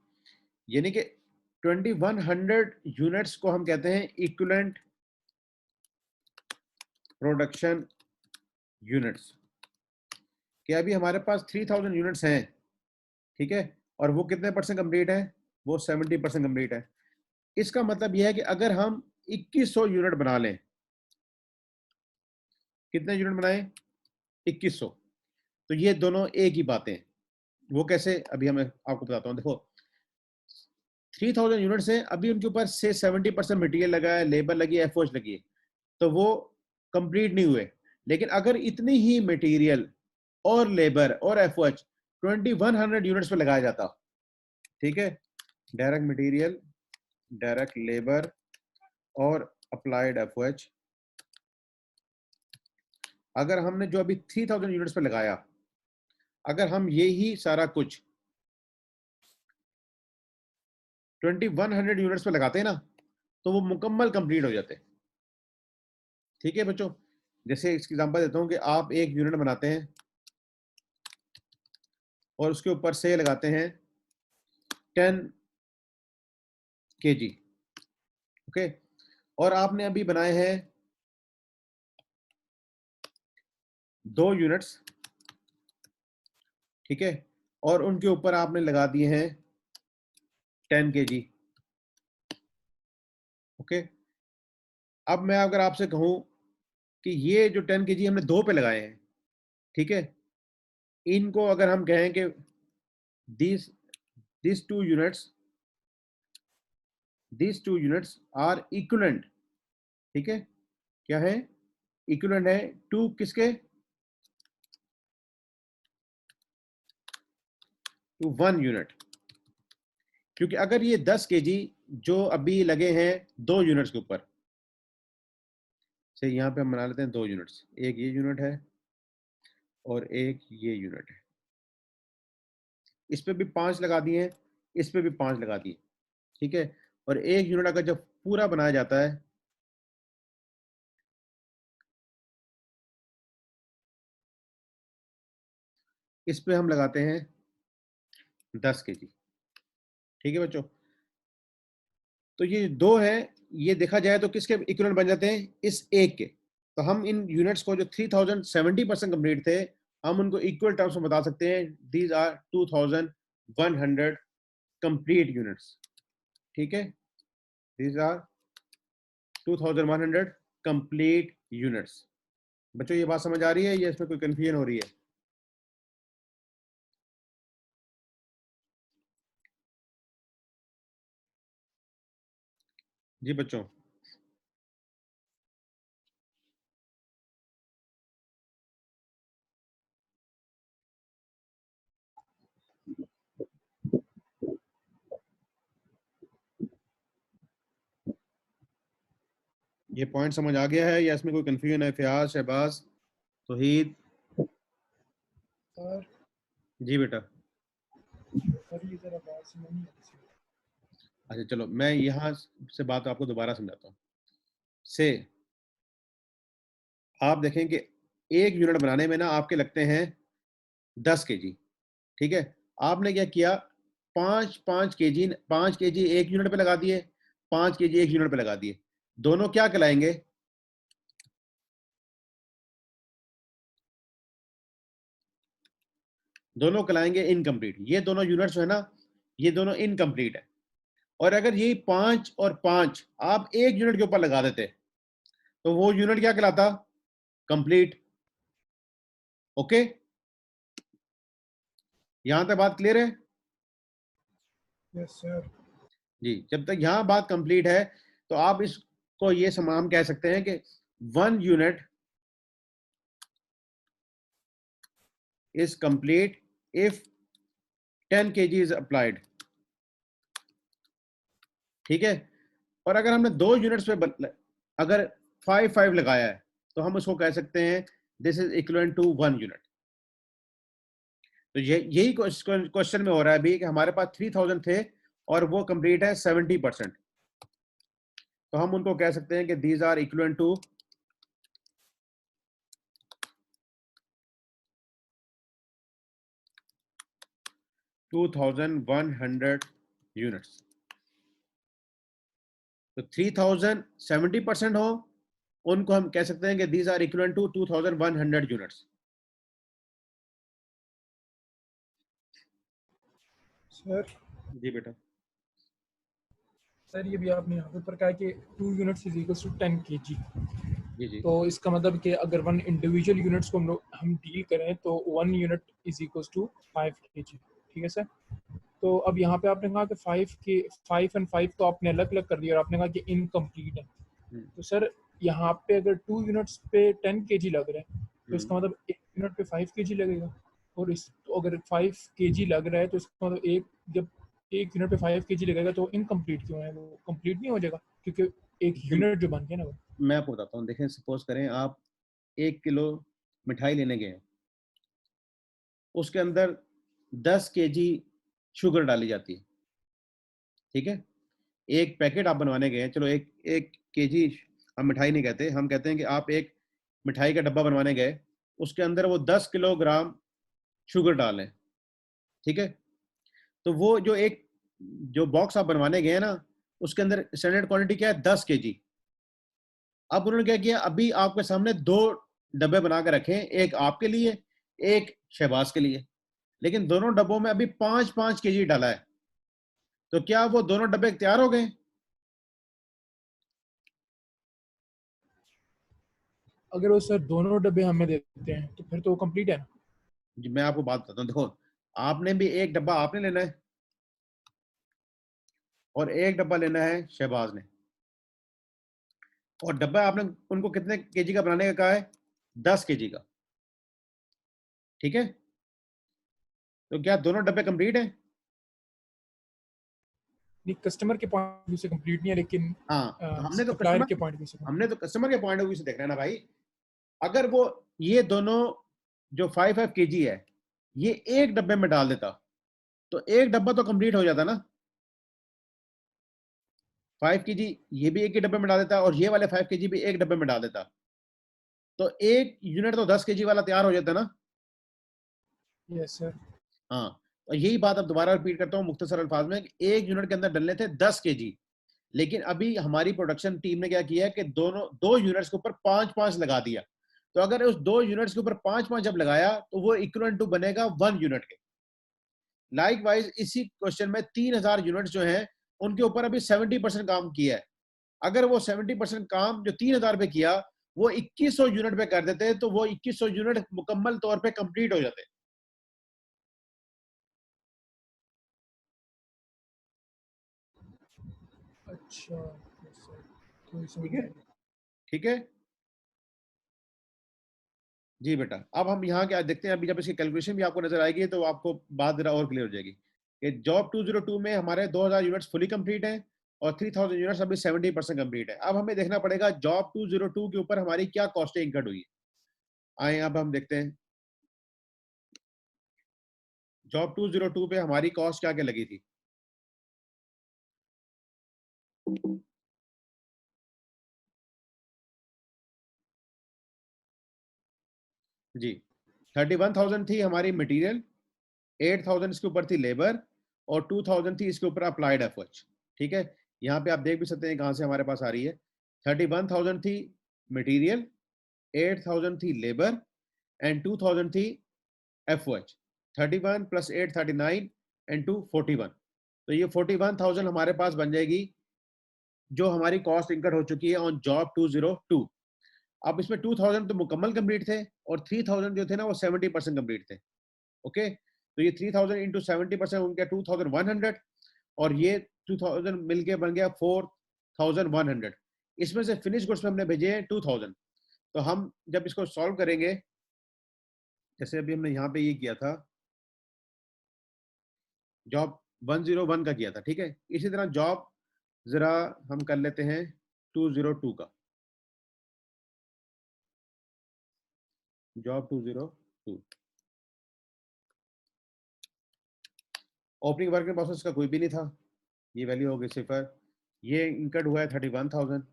यानी कि 2100 यूनिट्स को हम कहते हैं इक्विवेलेंट प्रोडक्शन यूनिट्स। कि अभी हमारे पास 3000 यूनिट्स हैं, ठीक है, और वो कितने परसेंट कंप्लीट है? वो 70% कंप्लीट है। इसका मतलब यह है कि अगर हम 2100 यूनिट बना लें, कितने यूनिट बनाए? 2100। तो ये दोनों एक ही बातें। वो कैसे? अभी मैं आपको बताता हूँ। देखो 3000 यूनिट्स हैं, अभी उनके ऊपर से 70% मटेरियल लगा है, लेबर लगी है, एफओएच लगी है, तो वो कंप्लीट नहीं हुए। लेकिन अगर इतनी ही मटेरियल और लेबर और एफओएच 2100 यूनिट्स पे लगाया जाता, ठीक है, डायरेक्ट मटेरियल, डायरेक्ट लेबर और अप्लाइड एफओएच, अगर हमने जो अभी 3000 यूनिट्स पे लगाया, अगर हम ये ही सारा कुछ 2100 यूनिट्स पे लगाते हैं ना तो वो मुकम्मल कंप्लीट हो जाते। ठीक है बच्चों, जैसे इसकी एग्जांपल देता हूं कि आप एक यूनिट बनाते हैं और उसके ऊपर से लगाते हैं 10 kg, ओके, और आपने अभी बनाए हैं 2 यूनिट्स, ठीक है, और उनके ऊपर आपने लगा दिए हैं 10 kg, ओके। अब मैं अगर आपसे कहूं कि ये जो 10 kg हमने 2 पे लगाए हैं, ठीक है, इनको अगर हम कहें कि these two units are equivalent, ठीक है, क्या है? इक्विवेलेंट है टू किसके? टू 1 यूनिट। क्योंकि अगर ये 10 kg जो अभी लगे हैं 2 यूनिट्स के ऊपर से, यहां पे हम बना लेते हैं 2 यूनिट्स, एक ये यूनिट है और एक ये यूनिट है, इस पे भी 5 लगा दिए हैं, इस पे भी 5 लगा दिए, ठीक है। और एक यूनिट अगर जब पूरा बनाया जाता है इस पे हम लगाते हैं 10 kg, ठीक है बच्चों। तो ये 2 है, ये देखा जाए तो किसके इक्विवेलेंट बन जाते हैं? इस एक के। तो हम इन यूनिट्स को जो 3000 70% कंप्लीट थे, हम उनको इक्वल टर्म्स में बता सकते हैं, दीज आर 2100 कंप्लीट यूनिट्स, ठीक है, दीज आर 2100 कंप्लीट यूनिट्स। बच्चों ये बात समझ आ रही है या इसमें कोई कंफ्यूजन हो रही है? जी बच्चों, ये पॉइंट समझ आ गया है या इसमें कोई कंफ्यूजन है? फयाज, शहबाज, तौहीद? सर जी बेटा। सर ये जरा बात समझ नहीं आ रही। अच्छा चलो मैं यहाँ से बात आपको दोबारा समझाता हूँ। से आप देखें कि एक यूनिट बनाने में ना आपके लगते हैं 10 केजी, ठीक है। आपने क्या किया, 5 केजी एक यूनिट पे लगा दिए, 5 केजी एक यूनिट पे लगा दिए, दोनों क्या कहलाएंगे? दोनों कहलाएंगे इनकम्प्लीट। ये दोनों यूनिट्स है ना, ये दोनों इनकम्प्लीट है। और अगर ये 5 और 5 आप एक यूनिट के ऊपर लगा देते तो वो यूनिट क्या कहलाता? कंप्लीट। ओके, यहां तक बात क्लियर है? Yes sir. जी, जब तक यहां बात कंप्लीट है तो आप इसको ये हम कह सकते हैं कि 1 unit is complete if 10 kg is applied, ठीक है। और अगर हमने 2 यूनिट्स पे अगर 5 लगाया है तो हम उसको कह सकते हैं दिस इज इक्विवेलेंट टू 1 यूनिट। तो यही क्वेश्चन में हो रहा है अभी कि हमारे पास 3000 थे और वो कंप्लीट है 70%, तो हम उनको कह सकते हैं कि these are equivalent to 2100 units. तो 3000 70% हो, उनको हम कह सकते हैं कि these are equivalent to 2100 units. Sir जी बेटा। सर ये भी आपने यहाँ पर कहा कि 2 units is equal to 10 kg। जी जी। तो इसका मतलब कि अगर 1 इंडिविजुअल यूनिट्स को हम डील करें तो 1 unit is equal to 5 kg, ठीक है सर। तो अब यहाँ पे आपने कहा कि 5 एंड 5 तो आपने अलग अलग कर दिया और आपने कहा कि इनकम्प्लीट है। तो सर यहाँ पे अगर 2 यूनिट्स पे 10 kg लग रहा है तो इसका मतलब 1 यूनिट पे 5 kg लगेगा। और इस तो अगर 5 kg लग रहा है तो इसका मतलब जब 1 यूनिट पे 5 kg लगेगा तो इनकम्प्लीट क्यों है? वो कंप्लीट नहीं हो जाएगा क्योंकि एक यूनिट जो बन गया ना वो। मैं आपको बताता हूँ, देखें, सपोज करें आप 1 किलो मिठाई लेने गए, उसके अंदर 10 केजी शुगर डाली जाती है, ठीक है। एक पैकेट आप बनवाने गए, चलो एक एक केजी हम मिठाई नहीं कहते, हम कहते हैं कि आप एक मिठाई का डब्बा बनवाने गए, उसके अंदर वो 10 किलोग्राम शुगर डालें, ठीक है। तो वो जो बॉक्स आप बनवाने गए ना, उसके अंदर स्टैंडर्ड क्वांटिटी क्या है? 10 केजी। अब उन्होंने क्या किया, अभी आपके सामने 2 डब्बे बना के रखे, एक आपके लिए, एक शहबाज के लिए, लेकिन दोनों डब्बों में अभी 5-5 केजी डाला है, तो क्या वो दोनों डब्बे तैयार हो गए? अगर वो सर दोनों डब्बे हमें दे देते हैं तो फिर तो वो कंप्लीट है ना। जी, मैं आपको बात बताता हूँ, देखो, आपने भी एक डब्बा आपने लेना है और एक डब्बा लेना है शहबाज ने, और डब्बा आपने उनको कितने केजी का बनाने का कहा है? 10 केजी का, ठीक है। तो क्या दोनों डब्बे कंप्लीट हैं? नहीं, कस्टमर के पॉइंट ऑफ व्यू से कंप्लीट नहीं है लेकिन हाँ, तो सप्लायर के पॉइंट ऑफ व्यू से हमने complete तो कस्टमर के पॉइंट ऑफ व्यू से देखना है ना भाई। अगर वो ये दोनों जो 5-5 केजी है ये एक डब्बे में डाल देता तो एक डब्बा तो कंप्लीट हो जाता ना। 5 केजी ये भी एक ही डब्बे में डाल देता और ये वाले 5 केजी भी एक डब्बे में डाल देता, तो एक यूनिट तो 10 केजी वाला तैयार हो जाता ना। है। Yes sir. हाँ, तो यही बात अब दोबारा रिपीट करता हूँ मुख्तसर अल्फाज में, कि एक यूनिट के अंदर डलने थे 10 केजी, लेकिन अभी हमारी प्रोडक्शन टीम ने क्या किया कि दोनों 2 यूनिट्स के ऊपर 5-5 लगा दिया। तो अगर उस 2 यूनिट्स के ऊपर 5-5 जब लगाया तो वो इक्वल टू बनेगा 1 यूनिट के। लाइक वाइज इसी क्वेश्चन में 3000 यूनिट जो हैं उनके ऊपर अभी 70% काम किया है। अगर वो 70% काम जो 3000 पे किया वो 2100 यूनिट पे कर देते तो वो 2100 यूनिट मुकम्मल तौर पे कंप्लीट हो जाते। अच्छा yes, सर तो ये समझ ठीक है, में आया। ठीक है जी बेटा। अब हम यहाँ क्या देखते हैं, अभी जब इसकी कैलकुलेशन भी आपको नजर आएगी तो आपको बात जरा और क्लियर हो जाएगी कि जॉब 202 में हमारे 2000 यूनिट्स फुली कंप्लीट हैं और 3000 यूनिट्स अभी 70% कंप्लीट है। अब हमें देखना पड़ेगा जॉब 202 के ऊपर हमारी क्या कॉस्टिंग इनकर्ड हुई है। आए अब हम देखते हैं जॉब 202 पे हमारी कॉस्ट क्या क्या लगी थी। जी, 31,000 थी हमारी मटेरियल, 8,000 इसके ऊपर थी लेबर और 2,000 थी इसके ऊपर अप्लाइड एफर्ट्स। ठीक है, यहाँ पे आप देख भी सकते हैं कहाँ से हमारे पास आ रही है। 31,000 थी मटेरियल, 8,000 थी लेबर एंड 2,000 थी एफर्ट्स। 31 plus 8 39 and 2 41। तो ये 41,000 हमारे पास बन जाएगी जो हमारी कॉस्ट इनकट हो चुकी है ऑन जॉब 202। अब इसमें 2,000 तो मुकम्मल कंप्लीट थे और 3,000 जो थे ना वो 70% कंप्लीट थे। ओके, तो ये 3,000 इंटू 70% उनके 2,100 और ये 2,000 मिलके बन गया 4,100। इसमें से फिनिश गुड्स में हमने भेजे हैं 2,000। तो हम जब इसको सॉल्व करेंगे, जैसे अभी हमने यहाँ पे ये किया था, जॉब 101 का किया था, ठीक है, इसी तरह जॉब जरा हम कर लेते हैं 202 का। जॉब 202 ओपनिंग वर्क प्रोसेस का कोई भी नहीं था, ये वैल्यू हो गई 0। ये इनकट हुआ है 31,000,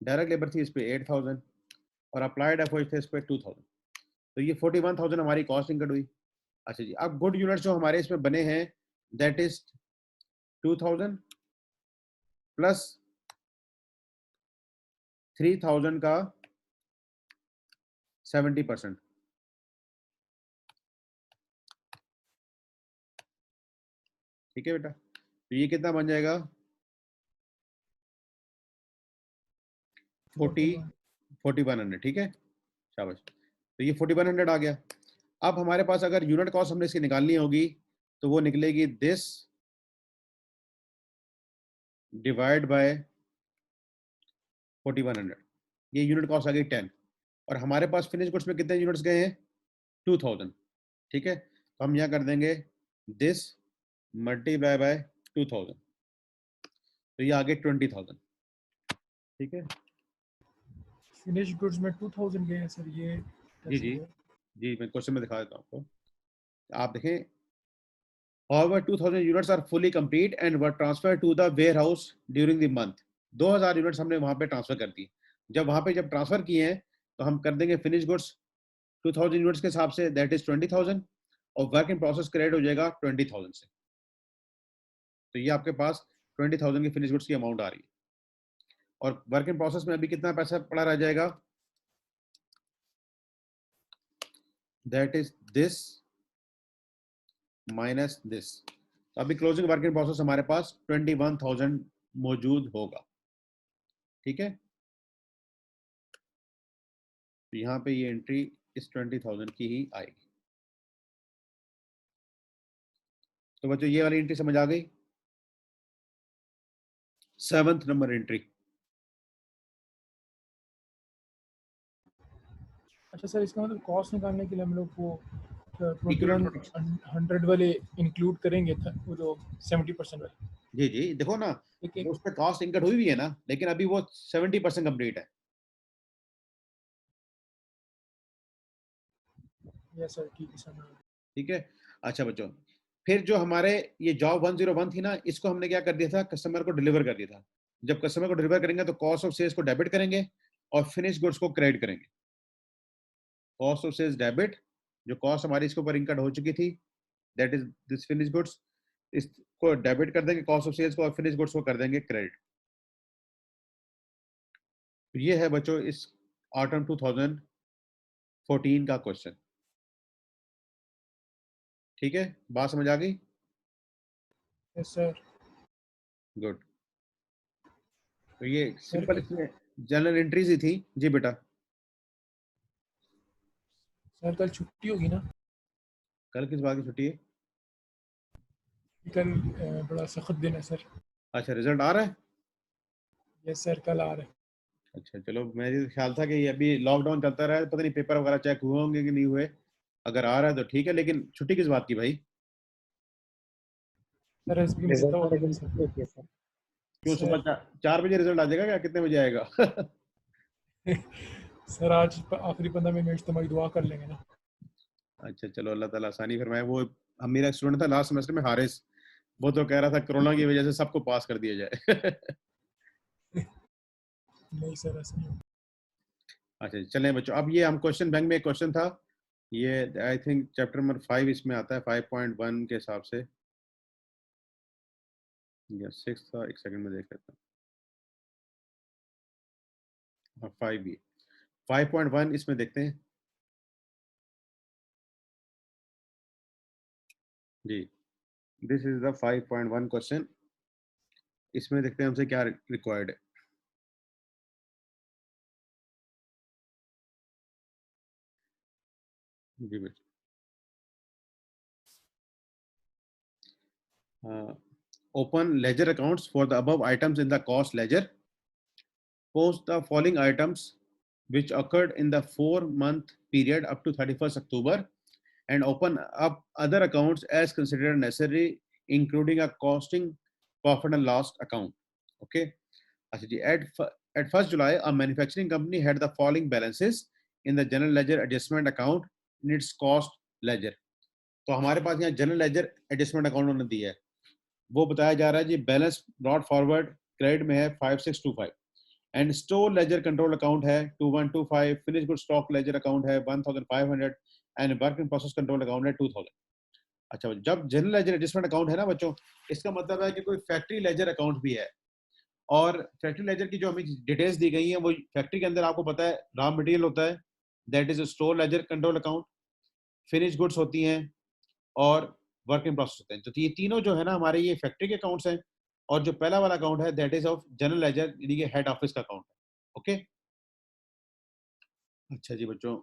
डायरेक्ट लेबर थी इस पे 8,000 और अप्लाइड एफर्ट्स थे इस पे 2,000। तो ये 41,000 हमारी कॉस्ट इनकट हुई। अच्छा जी, अब गुड यूनिट्स जो हमारे इसमें बने हैं दैट इज 2,000 प्लस 3,000 का 70%। ठीक है बेटा, तो ये कितना बन जाएगा 4100। ठीक है, शाबाश। तो ये 4100 आ गया। अब हमारे पास अगर यूनिट कॉस्ट हमने इसकी निकालनी होगी तो वो निकलेगी दिस डिवाइड बाय 4100। ये यूनिट कॉस्ट आ गई 10 और हमारे पास फिनिश गुड्स में कितने यूनिट्स गए हैं 2,000। ठीक है, तो हम यहाँ कर देंगे दिस मल्टीप्लाई बाय 2,000, तो ये आ गए 20,000। ठीक है फिनिश गुड्स में 2000 गए हैं सर, ये जी जी जी, मैं क्वेश्चन में दिखा देता हूँ आपको, आप देखें। However, 2,000 units are fully complete and were transferred to the warehouse during the month. 2,000 units हमने वहां पे ट्रांसफर कर दी। जब वहां पे जब ट्रांसफर किए हैं तो हम कर देंगे फिनिश गुड्स 2,000 यूनिट्स के हिसाब से, दैट इज 20,000 और वर्क इन प्रोसेस क्रेडिट हो जाएगा 20,000 से। तो ये आपके पास 20,000 की फिनिश गुड्स की अमाउंट आ रही है और वर्क इन प्रोसेस में अभी कितना पैसा पड़ा रह जाएगा, that is this minus this. तो अभी क्लोजिंग वर्क इन प्रोसेस हमारे पास 21,000 मौजूद होगा। ठीक है, तो यहाँ पे ये एंट्री इस 20,000 की ही आएगी। तो बच्चों ये वाली एंट्री समझ आ गई, 7th नंबर एंट्री। अच्छा सर, इसका मतलब कॉस्ट निकालने के लिए हम लोग वो Equivalent production। 2100 वाले इंक्लूड करेंगे था, वो जो 70% वाले। जी जी, देखो ना लेकिन उस पर कॉस्ट इनकट हुई भी है ना, लेकिन अभी वो 70% कंप्लीट है। यस सर, ठीक है सर। ठीक है, अच्छा बच्चों, फिर जो हमारे ये जॉब 101 थी ना, इसको हमने क्या कर दिया था, कस्टमर को डिलीवर कर दिया था। जब कस्टमर को डिलीवर करेंगे तो कॉस्ट ऑफ सेल्स को डेबिट करेंगे और फिनिश गुड्स को क्रेडिट करेंगे। कॉस्ट ऑफ सेल्स डेबिट, जो कॉस्ट हमारी इसके ऊपर इनकट हो चुकी थी that is this finish goods, इसको डेबिट कर देंगे कॉस्ट ऑफ सेल्स को और फिनिश गुड्स को कर देंगे क्रेडिट। तो ये है बच्चों इस ऑटम 2014 का क्वेश्चन। ठीक है, बात समझ आ गई? Yes sir. गुड। तो ये सर सिंपल इसमें जनरल एंट्रीज ही थी। जी बेटा, सर कल छुट्टी होगी ना? कल किस बात की छुट्टी है? कल बड़ा सख्त दिन है सर। अच्छा, रिजल्ट आ रहा है? यस सर, कल आ रहा है। अच्छा चलो, मेरे ख्याल था कि ये अभी लॉकडाउन चलता रहा है, पता नहीं पेपर वगैरह चेक हुए होंगे कि नहीं हुए। अगर आ रहा है तो ठीक है, लेकिन छुट्टी किस बात की भाई? सर एसबी में रिजल्ट कितना वाले होता दिन है छुट्टी होती है सर। क्यों, सुबह सर? 4 बजे रिजल्ट आ जाएगा क्या, कितने बजे आएगा? सर आज आखिरी 15 मिनट में इज्तिमाई दुआ कर लेंगे ना। अच्छा चलो, अल्लाह ताला आसानी फरमाए। वो हम मेरा स्टूडेंट था लास्ट सेमेस्टर में, हारिस, वो तो कह रहा था कोरोना की वजह से सबको पास कर दिया जाए। नहीं सर, ऐसा नहीं। अच्छा चलें बच्चों, अब ये हम क्वेश्चन बैंक में एक क्वेश्चन था ये आई थिंक चैप्टर नंबर 5 इसमें आता है 5.1 के हिसाब से, या 6 था, एक सेकंड में देख लेता हूँ। 5 भी 5.1 इसमें देखते हैं जी। This is the 5.1 question. इसमें देखते हैं हमसे क्या रिक्वायर्ड है। जी बच्चों, open ledger accounts for the above items in the cost ledger. Post the following items which occurred in the 4-month period up to 31st October, and open up other accounts as considered necessary, including a costing profit and loss account. Okay. At 1st July, a manufacturing company had the following balances in the general ledger adjustment account in its cost ledger. तो हमारे पास यहाँ general ledger adjustment account उन्होंने दिया है, वो बताया जा रहा है जी बैलेंस ब्रॉड फॉरवर्ड क्रेडिट में है 5625, and store ledger control account है 2125, finish good stock ledger account है 1500, and work in process control account है 2000। अच्छा, जब जनरल लेजर एडजस्टमेंट अकाउंट है ना बच्चों, इसका मतलब है कि कोई फैक्ट्री लेजर अकाउंट भी है, और फैक्ट्री लेजर की जो हमें डिटेल्स दी गई हैं वो फैक्ट्री के अंदर आपको पता है रॉ मटेरियल होता है, that is store ledger control account, finish goods होती हैं और वर्क इन प्रोसेस होते हैं। तो ये तीनों जो है ना हमारे ये फैक्ट्री के अकाउंट्स हैं, और जो पहला वाला अकाउंट है that is of general ledger, यानी कि हेड ऑफिस का अकाउंट है। ओके, अच्छा जी बच्चों,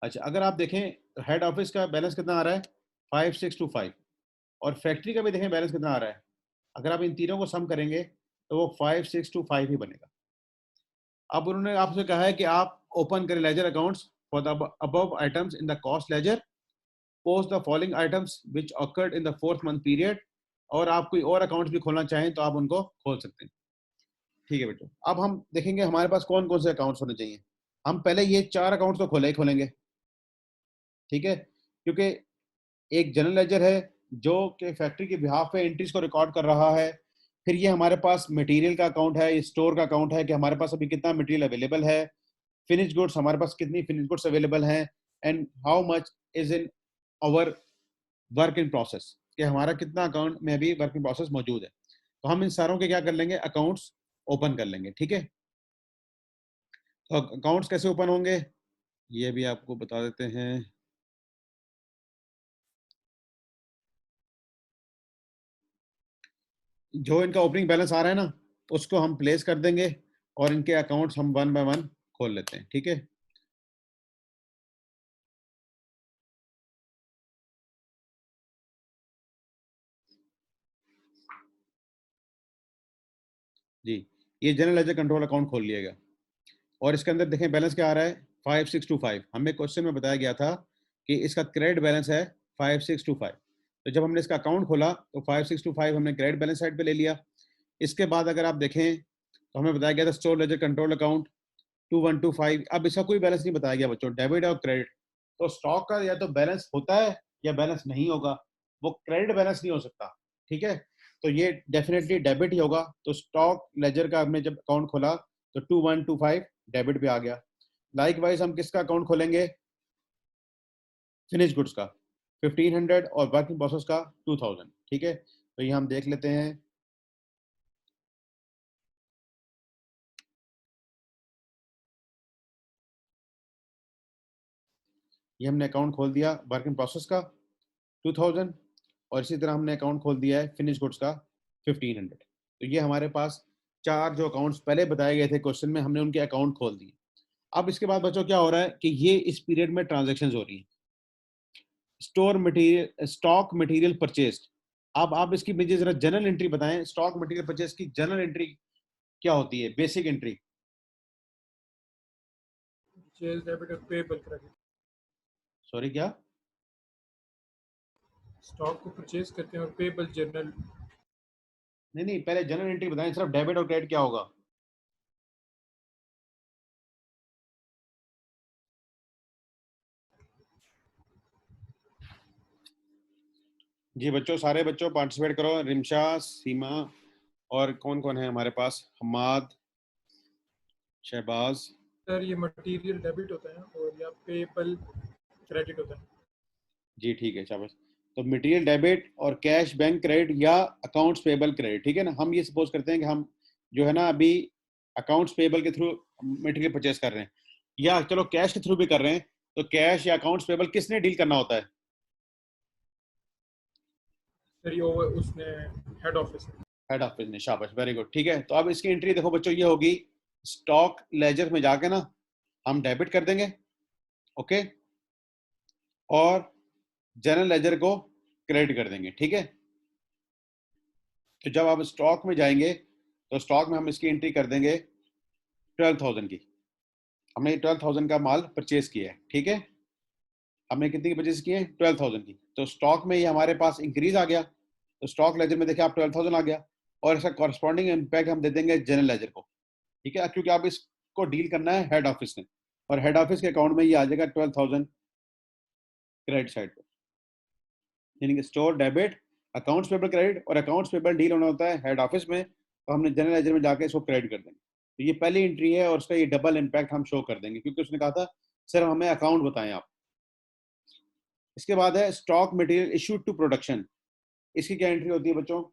अच्छा अगर आप देखें हेड ऑफिस का बैलेंस कितना आ रहा है 5625, और फैक्ट्री का भी देखें बैलेंस कितना आ रहा है, अगर आप इन तीनों को सम करेंगे तो वो 5625 ही बनेगा। अब उन्होंने आपसे कहा है कि आप ओपन करें ledger accounts for the above items in the cost ledger, post the following items which occurred in the 4th month period, और आप कोई और अकाउंट्स भी खोलना चाहें तो आप उनको खोल सकते हैं। ठीक है बेटो, अब हम देखेंगे हमारे पास कौन कौन से अकाउंट्स होने चाहिए। हम पहले ये 4 अकाउंट्स तो खोलेंगे, ठीक है, क्योंकि एक जनरल लेजर है जो कि फैक्ट्री के बिहाफ पे एंट्रीज को रिकॉर्ड कर रहा है, फिर ये हमारे पास मटेरियल का अकाउंट है, स्टोर का अकाउंट है कि हमारे पास अभी कितना मटेरियल अवेलेबल है, फिनिश गुड्स हमारे पास कितनी फिनिश गुड्स अवेलेबल हैं, and how much is in our work in process, कि हमारा कितना अकाउंट में अभी वर्क इन प्रोसेस मौजूद है। तो हम इन सारों के क्या कर लेंगे, अकाउंट्स ओपन कर लेंगे। ठीक है, तो अकाउंट्स कैसे ओपन होंगे ये भी आपको बता देते हैं। जो इनका ओपनिंग बैलेंस आ रहा है ना उसको हम प्लेस कर देंगे, और इनके अकाउंट्स हम 1 बाय 1 खोल लेते हैं। ठीक है, जी ये जनरल लेजर कंट्रोल अकाउंट खोल लिएगा, और इसके अंदर देखें बैलेंस क्या आ रहा है 5625। हमें क्वेश्चन में बताया गया था कि इसका क्रेडिट बैलेंस है 5625, तो जब हमने इसका अकाउंट खोला तो 5625 हमने क्रेडिट बैलेंस साइड पे ले लिया। इसके बाद अगर आप देखें तो हमें बताया गया था स्टोर लेजर कंट्रोल अकाउंट 2125। अब इसका कोई बैलेंस नहीं बताया गया बच्चों, डेबिट और क्रेडिट। तो स्टॉक का या तो बैलेंस होता है या बैलेंस नहीं होगा, वो क्रेडिट बैलेंस नहीं हो सकता। ठीक है, तो ये डेफिनेटली डेबिट ही होगा। तो स्टॉक लेजर का हमने जब अकाउंट खोला तो 2125 डेबिट पे आ गया। लाइकवाइज हम किसका अकाउंट खोलेंगे, फिनिश गुड्स का 1500 और वर्क इन प्रोसेस का 2000। ठीक है, तो ये हम देख लेते हैं। ये हमने अकाउंट खोल दिया वर्क इन प्रोसेस का 2000, और इसी तरह हमने अकाउंट खोल दिया है फिनिश गुड्स का 1500। तो ये हमारे पास 4 जो अकाउंट्स पहले बताए गए थे क्वेश्चन में, हमने उनके अकाउंट खोल दिए। अब इसके बाद बच्चों क्या हो रहा है कि ये इस पीरियड में ट्रांजेक्शन हो रही है। Store material, stock material purchased. अब आप इसकी मुझे जरा जनरल एंट्री बताएं, स्टॉक मटेरियल परचेज की जनरल एंट्री क्या होती है, बेसिक एंट्री। परचेज डेबिट और पेबल क्रेडिट। सॉरी क्या, स्टॉक को परचेज करते हैं और पेबल जर्नल। नहीं पहले जनरल एंट्री बताएं, सिर्फ डेबिट और क्रेडिट क्या होगा। जी बच्चों, सारे बच्चों पार्टिसिपेट करो, रिमशा, सीमा, और कौन कौन है हमारे पास, हमाद, शहबाज। सर ये मटेरियल डेबिट होता है और या पेबल क्रेडिट होता है। जी ठीक है, शाबाश। तो मटेरियल डेबिट और कैश बैंक क्रेडिट या अकाउंट्स पेबल क्रेडिट, ठीक है ना। हम ये सपोज करते हैं कि हम जो है ना अभी अकाउंट्स पेबल के थ्रू मटेरियल परचेस कर रहे हैं, या चलो कैश के थ्रू भी कर रहे हैं, तो कैश या अकाउंट्स पेबल किसने डील करना होता है? सर ये उसने हेड ऑफिस में। हेड ऑफिस ने, शाबाश, वेरी गुड, ठीक है। तो अब इसकी एंट्री देखो बच्चों, ये होगी स्टॉक लेजर में जाके ना हम डेबिट कर देंगे, ओके, और जनरल लेजर को क्रेडिट कर देंगे, ठीक है। तो जब आप स्टॉक में जाएंगे तो स्टॉक में हम इसकी एंट्री कर देंगे 12,000 की। हमने 12,000 का माल परचेज किया है, ठीक है। हमने कितनी की परचेज की है? 12,000 की। तो स्टॉक में ये हमारे पास इंक्रीज आ गया, तो स्टॉक लेजर में देखिए आप 12,000 आ गया, और इसका कॉरस्पॉन्डिंग इम्पैक्ट हम दे देंगे जनरल लेजर को, ठीक है, क्योंकि आप इसको डील करना है हेड ऑफिस ने, और हेड ऑफिस के अकाउंट में ये आ जाएगा 12,000 क्रेडिट साइड पर, यानी कि store debit, accounts payable credit, और अकाउंट्स पेबल डील होना होता है हेड ऑफिस में, तो हमने जनरल लेजर में जाके इसको क्रेडिट कर देंगे। तो ये पहली एंट्री है और उसका ये डबल इम्पैक्ट हम शो कर देंगे, क्योंकि उसने कहा था सर हमें अकाउंट बताएं आप। इसके बाद है stock material issued to production. इसकी क्या एंट्री होती है बच्चों?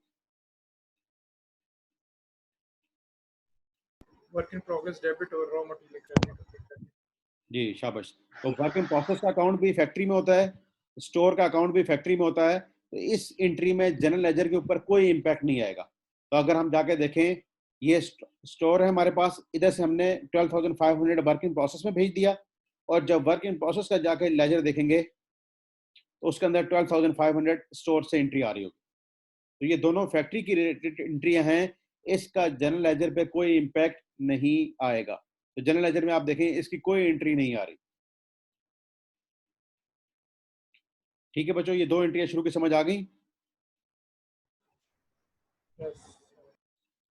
वर्क इन प्रोग्रेस डेबिट और रॉ मटेरियल क्रेडिट। जी शाबाश। तो वर्क इन प्रोसेस का अकाउंट भी फैक्ट्री में होता है, स्टोर का अकाउंट भी फैक्ट्री में होता है, तो इस एंट्री में जनरल लेजर के ऊपर कोई इम्पैक्ट नहीं आएगा। तो अगर हम जाके देखें, ये स्टोर है हमारे पास, इधर से हमने 12,500 वर्क इन प्रोसेस में भेज दिया, और जब वर्क इन प्रोसेस का जाके लेजर देखेंगे तो उसके अंदर 12,500 स्टोर से एंट्री आ रही होगी। तो ये दोनों फैक्ट्री की रिलेटेड एंट्रियां हैं, इसका जनरल लेजर पे कोई इम्पैक्ट नहीं आएगा। तो जनरल लेजर में आप देखें इसकी कोई एंट्री नहीं आ रही, ठीक है बच्चों। ये दो एंट्रियां शुरू की समझ आ गई? यस।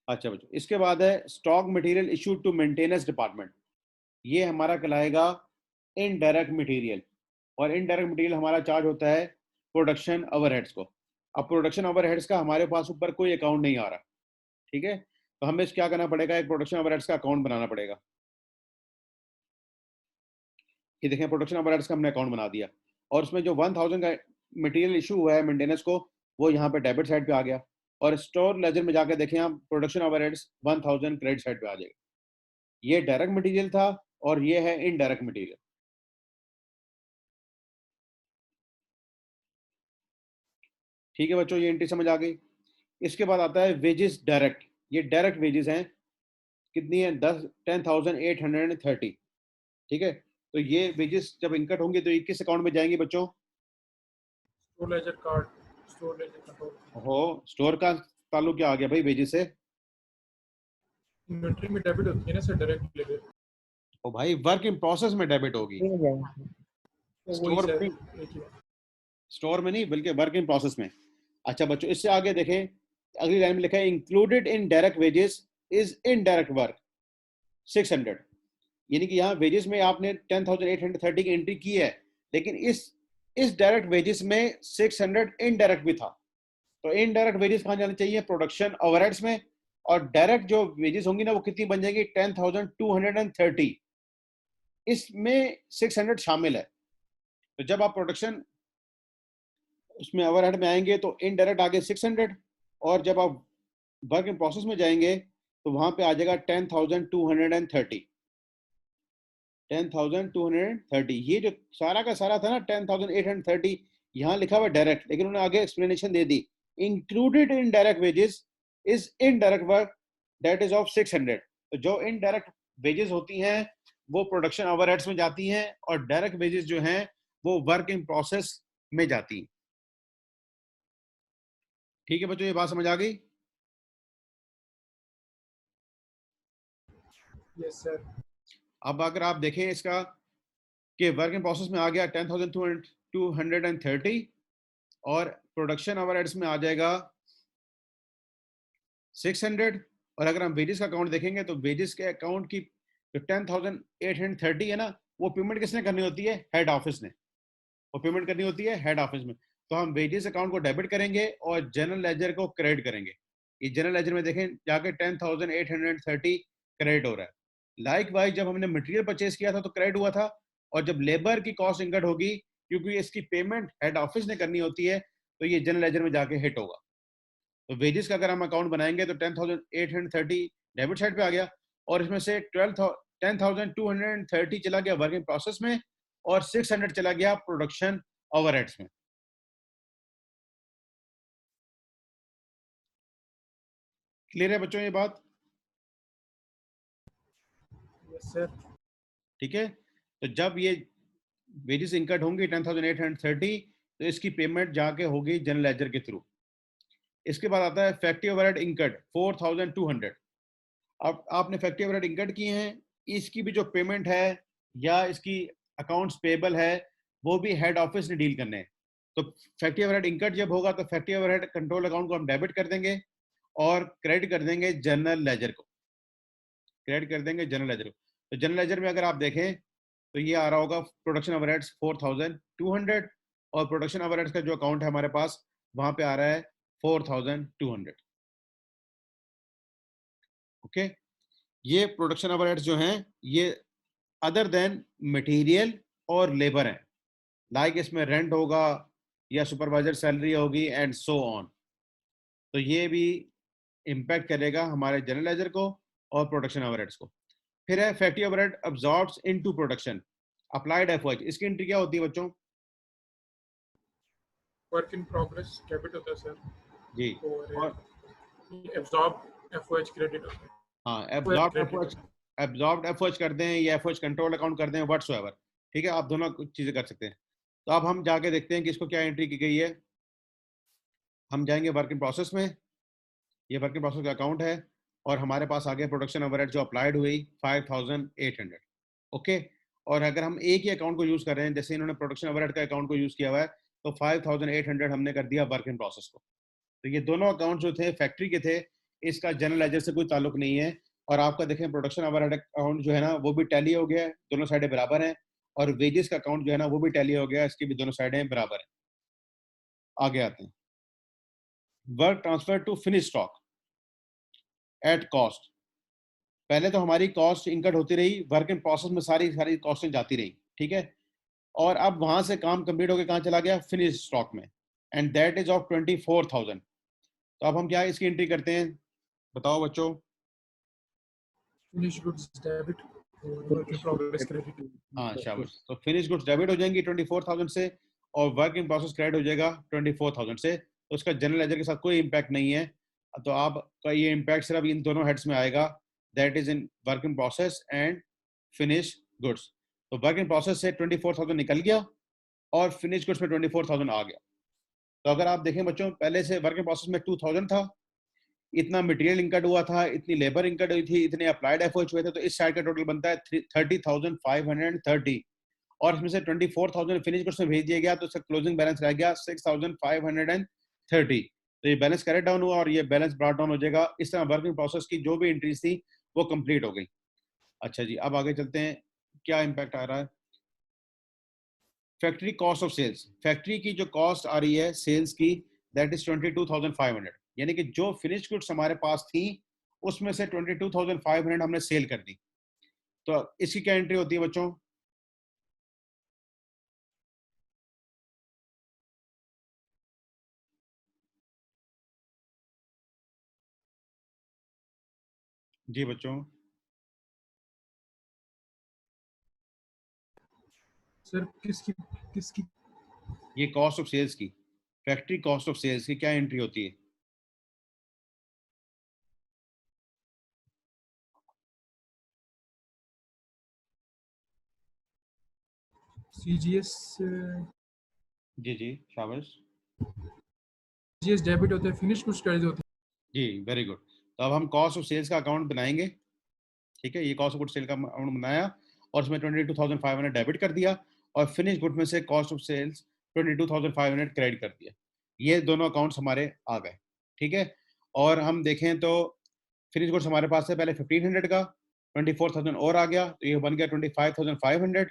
अच्छा बच्चों, इसके बाद है stock material issued to maintenance department. ये हमारा कहलाएगा इनडायरेक्ट मटेरियल, और इनडायरेक्ट मटेरियल हमारा चार्ज होता है प्रोडक्शन ओवरहेड्स को। अब प्रोडक्शन ओवरहेड्स का हमारे पास ऊपर कोई अकाउंट नहीं आ रहा, ठीक है, तो हमें क्या करना पड़ेगा, एक प्रोडक्शन ओवरहेड्स का अकाउंट बनाना पड़ेगा। ये देखें, प्रोडक्शन ओवरहेड्स का हमने अकाउंट बना दिया, और उसमें जो 1,000 का मटेरियल इशू हुआ है मेंटेनेंस को, वो यहाँ पे डेबिट साइड पे आ गया, और स्टोर लेजर में जाके देखें आप, प्रोडक्शन ओवरहेड्स 1,000 क्रेडिट साइड पे आ जाएगा। ये डायरेक्ट मटेरियल था और ये है इनडायरेक्ट मटेरियल, ठीक है बच्चों, ये एंट्री समझ आ गई। इसके बाद आता है वेजेस डायरेक्ट। ये डायरेक्ट वेजेस हैं, कितनी है? 10,830, ठीक है। तो ये वेजेस जब इनकट होंगे तो ये किस अकाउंट में जाएंगे बच्चों? Store laser card, store ledger control. हो, स्टोर का ताल्लुक क्या आ गया भाई वेजेस से? इन्वेंटरी में डेबिट होती है ना सर, डायरेक्ट लेजर। ओ भाई, वर्क इन प्रोसेस में डेबिट होगी, तो वही स्टोर सर में, एक ही बात। स्टोर में नहीं बल्कि वर्क इन प्रोसेस में। अच्छा बच्चों, इससे आगे देखें, अगली लाइन में लिखा है included in direct wages is indirect work 600, यानी कि यहाँ वेजेस में आपने 10,830 की एंट्री की है, लेकिन इस डायरेक्ट वेजेस में 600 इनडायरेक्ट भी था। तो इनडायरेक्ट वेजेस कहाँ जाने चाहिए? प्रोडक्शन ओवरहेड्स में, और डायरेक्ट जो वेजेस होंगी ना वो कितनी बन जाएगी? 10,230, इसमें 600 शामिल है। तो जब आप प्रोडक्शन उसमें ओवरहेड में आएंगे तो इनडायरेक्ट आगे 600, और जब आप वर्क इन प्रोसेस में जाएंगे तो वहां पे आ जाएगा 10,230। 10,230, ये जो सारा का सारा था ना 10,830, यहाँ लिखा हुआ डायरेक्ट, लेकिन उन्होंने आगे explanation they the, included in direct wages is indirect work that is of 600। तो जो इनडायरेक्ट वेजेस होती हैं वो प्रोडक्शन ओवरहेड्स में जाती हैं, और डायरेक्ट वेजेस जो हैं वो वर्क इन प्रोसेस में जाती हैं, ठीक है बच्चों, ये बात समझ आ गई? Yes sir. अब अगर आप देखें इसका कि वर्क इन प्रोसेस में आ गया 10,230, और प्रोडक्शन ओवरहेड्स में आ जाएगा 600, और अगर हम वेजेस का अकाउंट देखेंगे तो वेजेस के अकाउंट की जो 10,830 है ना, वो पेमेंट किसने करनी होती है? हेड ऑफिस ने, वो पेमेंट करनी होती है हेड ऑफिस में। तो हम वेजेस अकाउंट को डेबिट करेंगे और जनरल लेजर को क्रेडिट करेंगे। ये जनरल लेजर में देखें जाके 10,830 क्रेडिट हो रहा है, लाइक वाइज जब हमने मटेरियल परचेज किया था तो क्रेडिट हुआ था, और जब लेबर की कॉस्ट इनकट होगी, क्योंकि इसकी पेमेंट हेड ऑफिस ने करनी होती है, तो ये जनरल लेजर में जाके हिट होगा। तो वेजेस का अगर हम अकाउंट बनाएंगे तो 10,830 डेबिट साइड पे आ गया, और इसमें से 10,230 चला गया वर्किंग प्रोसेस में, और 600 चला गया प्रोडक्शन ओवरहेड्स में। क्लियर है बच्चों ये बात? Yes sir. ठीक है, तो जब ये वेजेस इनकट होंगी 10,830, तो इसकी पेमेंट जाके होगी जनरल लेजर के थ्रू। इसके बाद आता है फैक्ट्री ओवरहेड इनकट 4,200। अब आपने फैक्ट्री ओवरहेड इनकट किए हैं, इसकी भी जो पेमेंट है या इसकी अकाउंट्स पेबल है, वो भी हेड ऑफिस ने डील करने हैं। तो फैक्ट्री ओवरहेड इनकट जब होगा तो फैक्ट्री ओवरहेड कंट्रोल अकाउंट को हम डेबिट कर देंगे और क्रेडिट कर देंगे जनरल लेजर को, क्रेडिट कर देंगे जनरल लेजर को। तो जनरल लेजर में अगर आप देखें तो ये आ रहा होगा प्रोडक्शन ओवरहेड्स 4,200, और प्रोडक्शन ओवरहेड्स का जो अकाउंट है हमारे पास वहां पे आ रहा है 4,200। ओके, ये प्रोडक्शन ओवरहेड्स जो हैं ये अदर देन मटेरियल और लेबर हैं, लाइक इसमें रेंट होगा या सुपरवाइजर सैलरी होगी एंड सो ऑन। तो ये भी इम्पैक्ट करेगा हमारे जनरल लेजर को और प्रोडक्शन ओवरहेड्स को। फिर है factory overhead absorbs into production, applied FOH. इसकी एंट्री क्या होती है बच्चों? वर्क इन प्रोग्रेस डेबिट होता है सर, जी, और एब्जॉर्ब एफओएच क्रेडिट होता है। हाँ, एब्जॉर्ब्ड एफओएच कर दें या एफओएच कंट्रोल अकाउंट कर दें, व्हाटसोएवर, ठीक है, आप दोनों चीजें कर सकते हैं। तो अब हम जाके देखते हैं कि इसको क्या एंट्री की गई है। हम जाएंगे वर्क इन प्रोसेस में, ये वर्क इन प्रोसेस का अकाउंट है, और हमारे पास आ गया प्रोडक्शन ओवरहेड जो अप्लाइड हुई 5,800। ओके, और अगर हम एक ही अकाउंट को यूज कर रहे हैं, जैसे इन्होंने प्रोडक्शन ओवरहेड का अकाउंट को यूज किया हुआ है, तो 5,800 हमने कर दिया वर्क इन प्रोसेस को। तो ये दोनों अकाउंट जो थे फैक्ट्री के थे, इसका जनरल लेजर से कोई ताल्लुक नहीं है। और आपका देखें प्रोडक्शन ओवरहेड अकाउंट जो है ना वो भी टैली हो गया है, दोनों साइडें बराबर हैं, और वेजेस का अकाउंट जो है ना वो भी टैली हो गया है, इसकी भी दोनों साइडें बराबर हैं। आगे आते हैं, work transfer to finish stock at cost. पहले तो हमारी कॉस्ट इनकट होती रही, वर्क इन प्रोसेस में सारी कॉस्टें जाती रही, ठीक है, और अब वहां से काम कंप्लीट होकर कहाँ चला गया? फिनिश स्टॉक में, एंड दैट इज ऑफ 24,000। तो अब हम क्या इसकी एंट्री करते हैं, बताओ बच्चों? फिनिश गुड्स डेबिट और वर्क इन प्रोग्रेस क्रेडिट। हाँ शाबाश, तो फिनिश गुड्स डेबिट हो जाएंगी 24,000 से, और वर्क इन प्रोसेस क्रेडिट हो जाएगा 24,000 से। तो उसका जनरल लेजर के साथ कोई इम्पैक्ट नहीं है। तो आपका ये इम्पैक्ट सिर्फ इन दोनों हेड्स में आएगा, that is in work in process and finish goods. तो वर्क इन प्रोसेस से 24,000 निकल गया और फिनिश गुड्स में 24,000 आ गया। तो अगर आप देखें बच्चों, पहले से वर्क इन प्रोसेस में 2,000 था, इतना मटेरियल इनकट हुआ था, इतनी लेबर इनकट हुई थी, इतने अप्लाइड एफर्ट्स हुए थे, तो इस साइड का टोटल बनता है 30,530, और इसमें से 24,000 फिनिश गुड्स में भेज दिया गया, तो इसका क्लोजिंग बैलेंस रह गया 6,530। तो ये बैलेंस करेक्ट डाउन हुआ और ये बैलेंस ब्रॉट डाउन हो जाएगा। इस तरह वर्किंग प्रोसेस की जो भी एंट्रीज थी वो कंप्लीट हो गई। अच्छा जी, अब आगे चलते हैं, क्या इम्पैक्ट आ रहा है? Factory cost of sales, factory की जो कॉस्ट आ रही है सेल्स की, दैट इज 22,500, यानी कि जो फिनिश गुड्स हमारे पास थी उसमें से 22,500 हमने सेल कर दी। तो इसकी क्या एंट्री होती है बच्चों? जी बच्चों, सर किसकी किसकी? ये कॉस्ट ऑफ सेल्स की, फैक्ट्री कॉस्ट ऑफ सेल्स की क्या एंट्री होती है? सीजीएस जी जी शाबाश, सीजीएस डेबिट होते हैं, फिनिश गुड्स क्रेडिट होते जी वेरी गुड। तो अब हम कॉस्ट ऑफ सेल्स का अकाउंट बनाएंगे, ठीक है, ये कॉस्ट ऑफ गुड सेल का अकाउंट बनाया और उसमें 22,500 डेबिट कर दिया, और फिनिश गुड में से कॉस्ट ऑफ सेल्स 22,500 क्रेडिट कर दिया। ये दोनों अकाउंट्स हमारे आ गए, ठीक है। और हम देखें तो फिनिश गुड्स हमारे पास है पहले 1,500 का, 24,000 और आ गया, तो ये बन गया 25,500।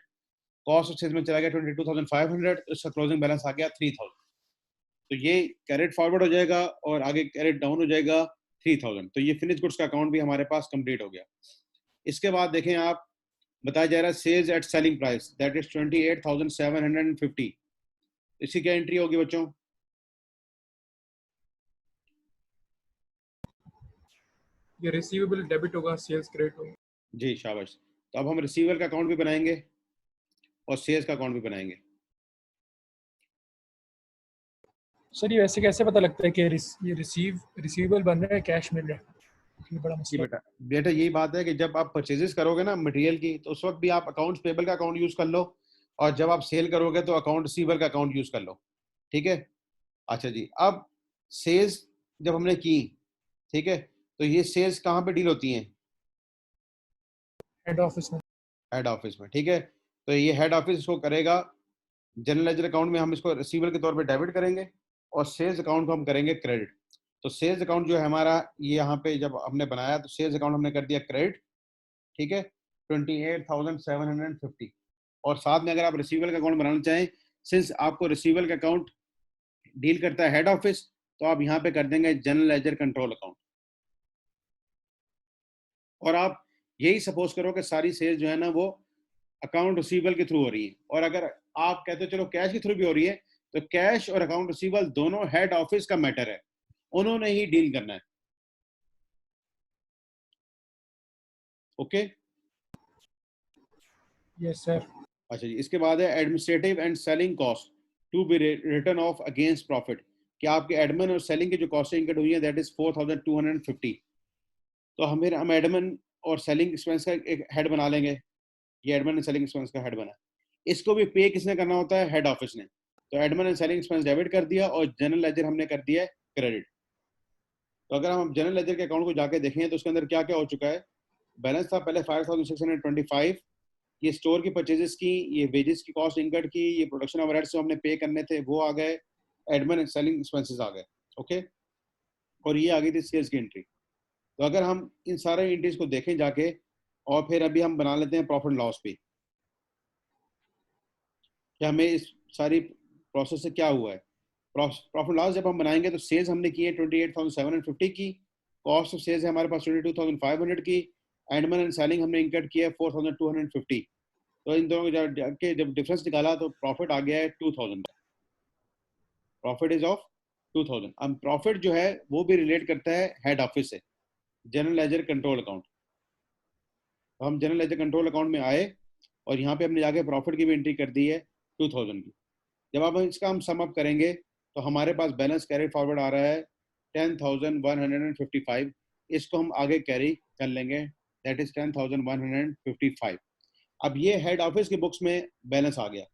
कॉस्ट ऑफ सेल्स में चला गया 22,500, तो इसका क्लोजिंग बैलेंस आ गया 3,000। तो ये कैरेट फॉरवर्ड हो जाएगा और आगे कैरेट डाउन हो जाएगा 3,000। तो ये फिनिश गुड्स का अकाउंट भी हमारे पास कंप्लीट हो गया। इसके बाद देखें आप, बताया जा रहा है sales at selling price that is 28,750। इसकी क्या एंट्री होगी बच्चों? ये रिसीवेबल डेबिट होगा, सेल्स क्रेडिट होगा। जी शाबाश। तो अब हम रिसीवर का अकाउंट भी बनाएंगे और सेल्स का अकाउंट भी बनाएंगे। सर ये वैसे कैसे पता लगता है कि ये रिसीवेबल बन रहा है, कैश मिल रहा है? ये बड़ा जी मसला है। बेटा यही बात है कि जब आप परचेजेस करोगे ना मटेरियल की, तो उस वक्त भी आप अकाउंट्स पेबल का अकाउंट यूज कर लो, और जब आप सेल करोगे तो अकाउंट रिसीवर का अकाउंट यूज कर लो। ठीक है? अच्छा जी, अब सेल्स जब हमने की, ठीक है, तो ये सेल्स कहाँ पे डील होती हैं? हेड ऑफिस में। हेड ऑफिस में। ठीक है, तो ये हेड ऑफिस इसको करेगा, जनरल लेजर अकाउंट में हम इसको रिसीवर के तौर पे डेबिट करेंगे और सेल्स अकाउंट को हम करेंगे क्रेडिट। तो सेल्स अकाउंट जो है हमारा, ये यहाँ पे जब हमने बनाया तो सेल्स अकाउंट हमने कर दिया क्रेडिट। ठीक है, 28,750। और साथ में अगर आप रिसीवर का अकाउंट बनाना चाहें, सिंस आपको रिसीवर का अकाउंट डील करता है हेड ऑफिस, तो आप यहाँ पे कर देंगे जनरल लेजर कंट्रोल अकाउंट। और आप यही सपोज करो कि सारी सेल्स जो है ना वो अकाउंट रिसीवल के थ्रू हो रही है, और अगर आप कहते हो चलो कैश के थ्रू भी हो रही है, तो कैश और अकाउंट रिसीवल दोनों हेड ऑफिस का मैटर है, उन्होंने ही डील करना है। ओके? Yes sir. अच्छा जी, इसके बाद है administrative and selling cost to be written off against profit, कि आपके एडमिन और सेलिंग की जो कॉस्ट इनकट हुई है दैट इज 4,250। तो हम एडमिन और सेलिंग एक्सपेंस का एक हेड बना लेंगे। ये एडमिन एंड सेलिंग एक्सपेंस का हेड बना, इसको भी पे किसने करना होता है? हेड ऑफिस ने। तो admin and selling expense debit कर दिया और जनरल लेजर हमने कर दिया क्रेडिट। तो अगर हम जनरल लेजर के अकाउंट को जाके देखें तो उसके अंदर क्या क्या हो चुका है। बैलेंस था पहले 5,625, ये स्टोर की परचेजेस की, ये वेजेस की कॉस्ट इनकट की, ये प्रोडक्शन ओवरहेड्स जो हमने पे करने थे वो आ गए, एडमिन एंड सेलिंग एक्सपेंसेस आ गए। ओके, और ये आ गई थी सेल्स की एंट्री। तो अगर हम इन सारे एंट्रीज को देखें जाके, और फिर अभी हम बना लेते हैं प्रॉफिट लॉस भी, कि हमें इस सारी प्रोसेस से क्या हुआ है। प्रॉफिट लॉस जब हम बनाएंगे तो सेल्स हमने की है 28,750 की, कॉस्ट ऑफ सेल्स है हमारे पास 22,500 की, एडमिन एंड सेलिंग हमने इनकट किया है 4,250। तो इन दोनों को जाके जब डिफरेंस निकाला तो प्रॉफिट आ गया है 2,000 का। Profit is of 2,000। अब प्रॉफिट जो है वो भी रिलेट करता है हेड ऑफिस से, जनरल लेजर कंट्रोल अकाउंट। तो हम जनरल लेजर कंट्रोल अकाउंट में आए और यहाँ पे हमने जाके प्रॉफिट की भी एंट्री कर दी है 2,000 की। जब आप इसका हम सम अप करेंगे तो हमारे पास बैलेंस कैरी फॉरवर्ड आ रहा है 10,155। इसको हम आगे कैरी कर लेंगे, दैट इज 10,155। अब ये हेड ऑफिस की बुक्स में बैलेंस आ गया।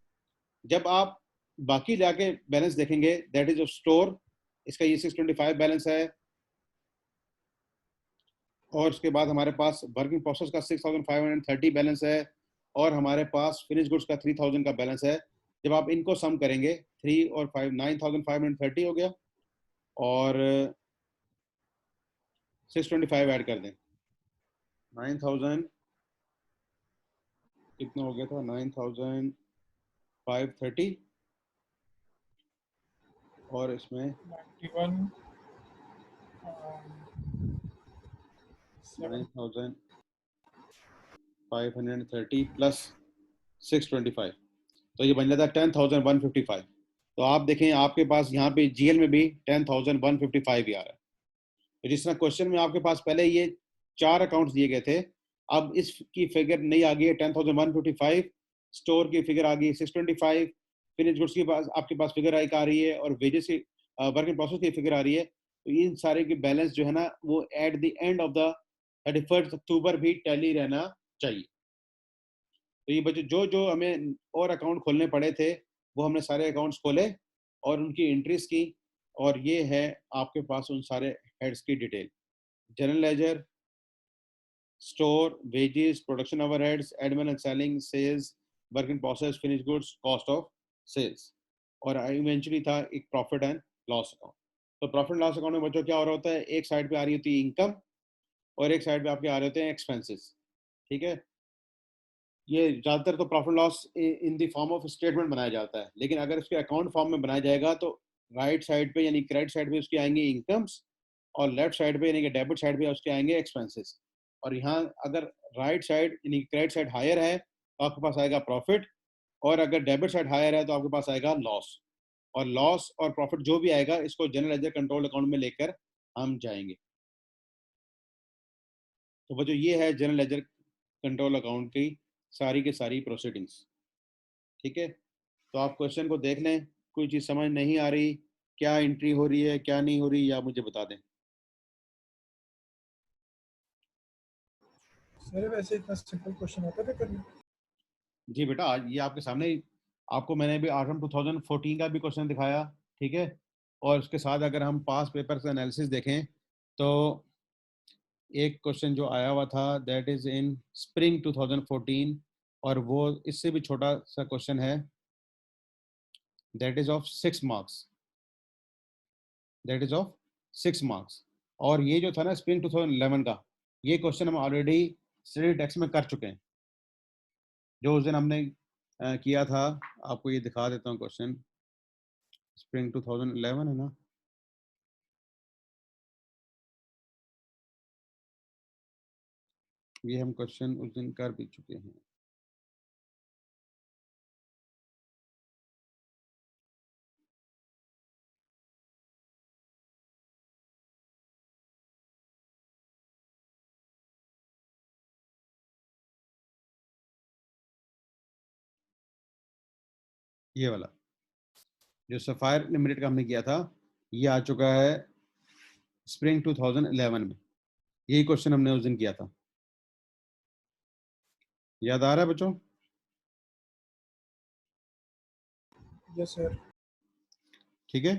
जब आप बाकी जाके बैलेंस देखेंगे दैट इज ऑफ स्टोर, इसका ये 625 बैलेंस है, और उसके बाद हमारे पास वर्किंग प्रोसेस का 6,530 बैलेंस है, और हमारे पास फिनिश गुड्स का 3,000 का बैलेंस है। जब आप इनको सम करेंगे 3 और 5 9,530 हो गया, और 625 ऐड कर दें, 9,000 कितना हो गया था, 9,530, और इसमें 91 9,530 प्लस 625, तो ये बन जाता है 10,155। तो आप देखें आपके पास यहाँ पे जीएल में भी 10,155 ही आ रहा है। तो जिस तरह क्वेश्चन में आपके पास पहले ये 4 अकाउंट्स दिए गए थे, अब इसकी फिगर नहीं आ गई है 10,155, स्टोर की फिगर आ गई 625, फिनिश गुड्स की आपके पास फिगर आ रही है, और वेजेस की वर्क इन प्रोसेस की फिगर आ रही है। तो इन सारे की बैलेंस जो है ना वो at the end of the 31 अक्टूबर भी टैली रहना चाहिए। तो ये बच्चे जो जो हमें और अकाउंट खोलने पड़े थे वो हमने सारे अकाउंट्स खोले और उनकी एंट्रीज की, और ये है आपके पास उन सारे हेड्स की detail. General ledger, store, wages, production overheads, admin and selling, sales, work in process, finish goods, cost of sales, और इवेंचुअली था एक प्रॉफिट एंड लॉस अकाउंट। तो प्रॉफिट लॉस अकाउंट में बच्चों क्या हो रहा होता है, एक साइड पे आ रही होती है इनकम और एक साइड पे आपके आ रहे होते हैं एक्सपेंसेस। ठीक है, ये ज़्यादातर तो profit loss in the form of statement बनाया जाता है, लेकिन अगर इसके अकाउंट फॉर्म में बनाया जाएगा तो राइट साइड पे यानी क्रेडिट साइड पे उसकी आएंगे इनकम्स, और लेफ्ट साइड पे यानी कि डेबिट साइड पे उसके आएंगे एक्सपेंसेस। और यहाँ अगर राइट साइड यानी क्रेडिट साइड हायर है तो आपके पास आएगा प्रॉफिट, और अगर डेबिट साइड हायर है तो आपके पास आएगा लॉस। और लॉस और प्रॉफिट जो भी आएगा इसको जनरल लेजर कंट्रोल अकाउंट में लेकर हम जाएंगे। तो बच्चों ये है जनरल लेजर कंट्रोल अकाउंट की सारी के सारी प्रोसीडिंग्स। ठीक है, तो आप क्वेश्चन को देख लें, कोई चीज़ समझ नहीं आ रही, क्या एंट्री हो रही है क्या नहीं हो रही, या मुझे बता दें। सर वैसे इतना सिंपल क्वेश्चन होता था करना। जी बेटा, आज ये आपके सामने ही, आपको मैंने भी आठम 2014 का भी क्वेश्चन दिखाया। ठीक है, और उसके साथ अगर हम पास पेपर का एनालिसिस देखें तो एक क्वेश्चन जो आया हुआ था दैट इज इन स्प्रिंग 2014, और वो इससे भी छोटा सा क्वेश्चन है, that is of 6 marks, that is of 6 marks. और ये जो था ना स्प्रिंग 2011 का, ये क्वेश्चन हम ऑलरेडी स्टडी टेक्स्ट में कर चुके हैं, जो उस दिन हमने किया था। आपको ये दिखा देता हूँ क्वेश्चन, स्प्रिंग 2011 है ना, ये हम क्वेश्चन उस दिन कर भी चुके हैं। ये वाला जो सफायर लिमिटेड का हमने किया था, ये आ चुका है स्प्रिंग 2011 में। यही क्वेश्चन हमने उस दिन किया था, याद आ रहा है बच्चों? Yes sir. ठीक है,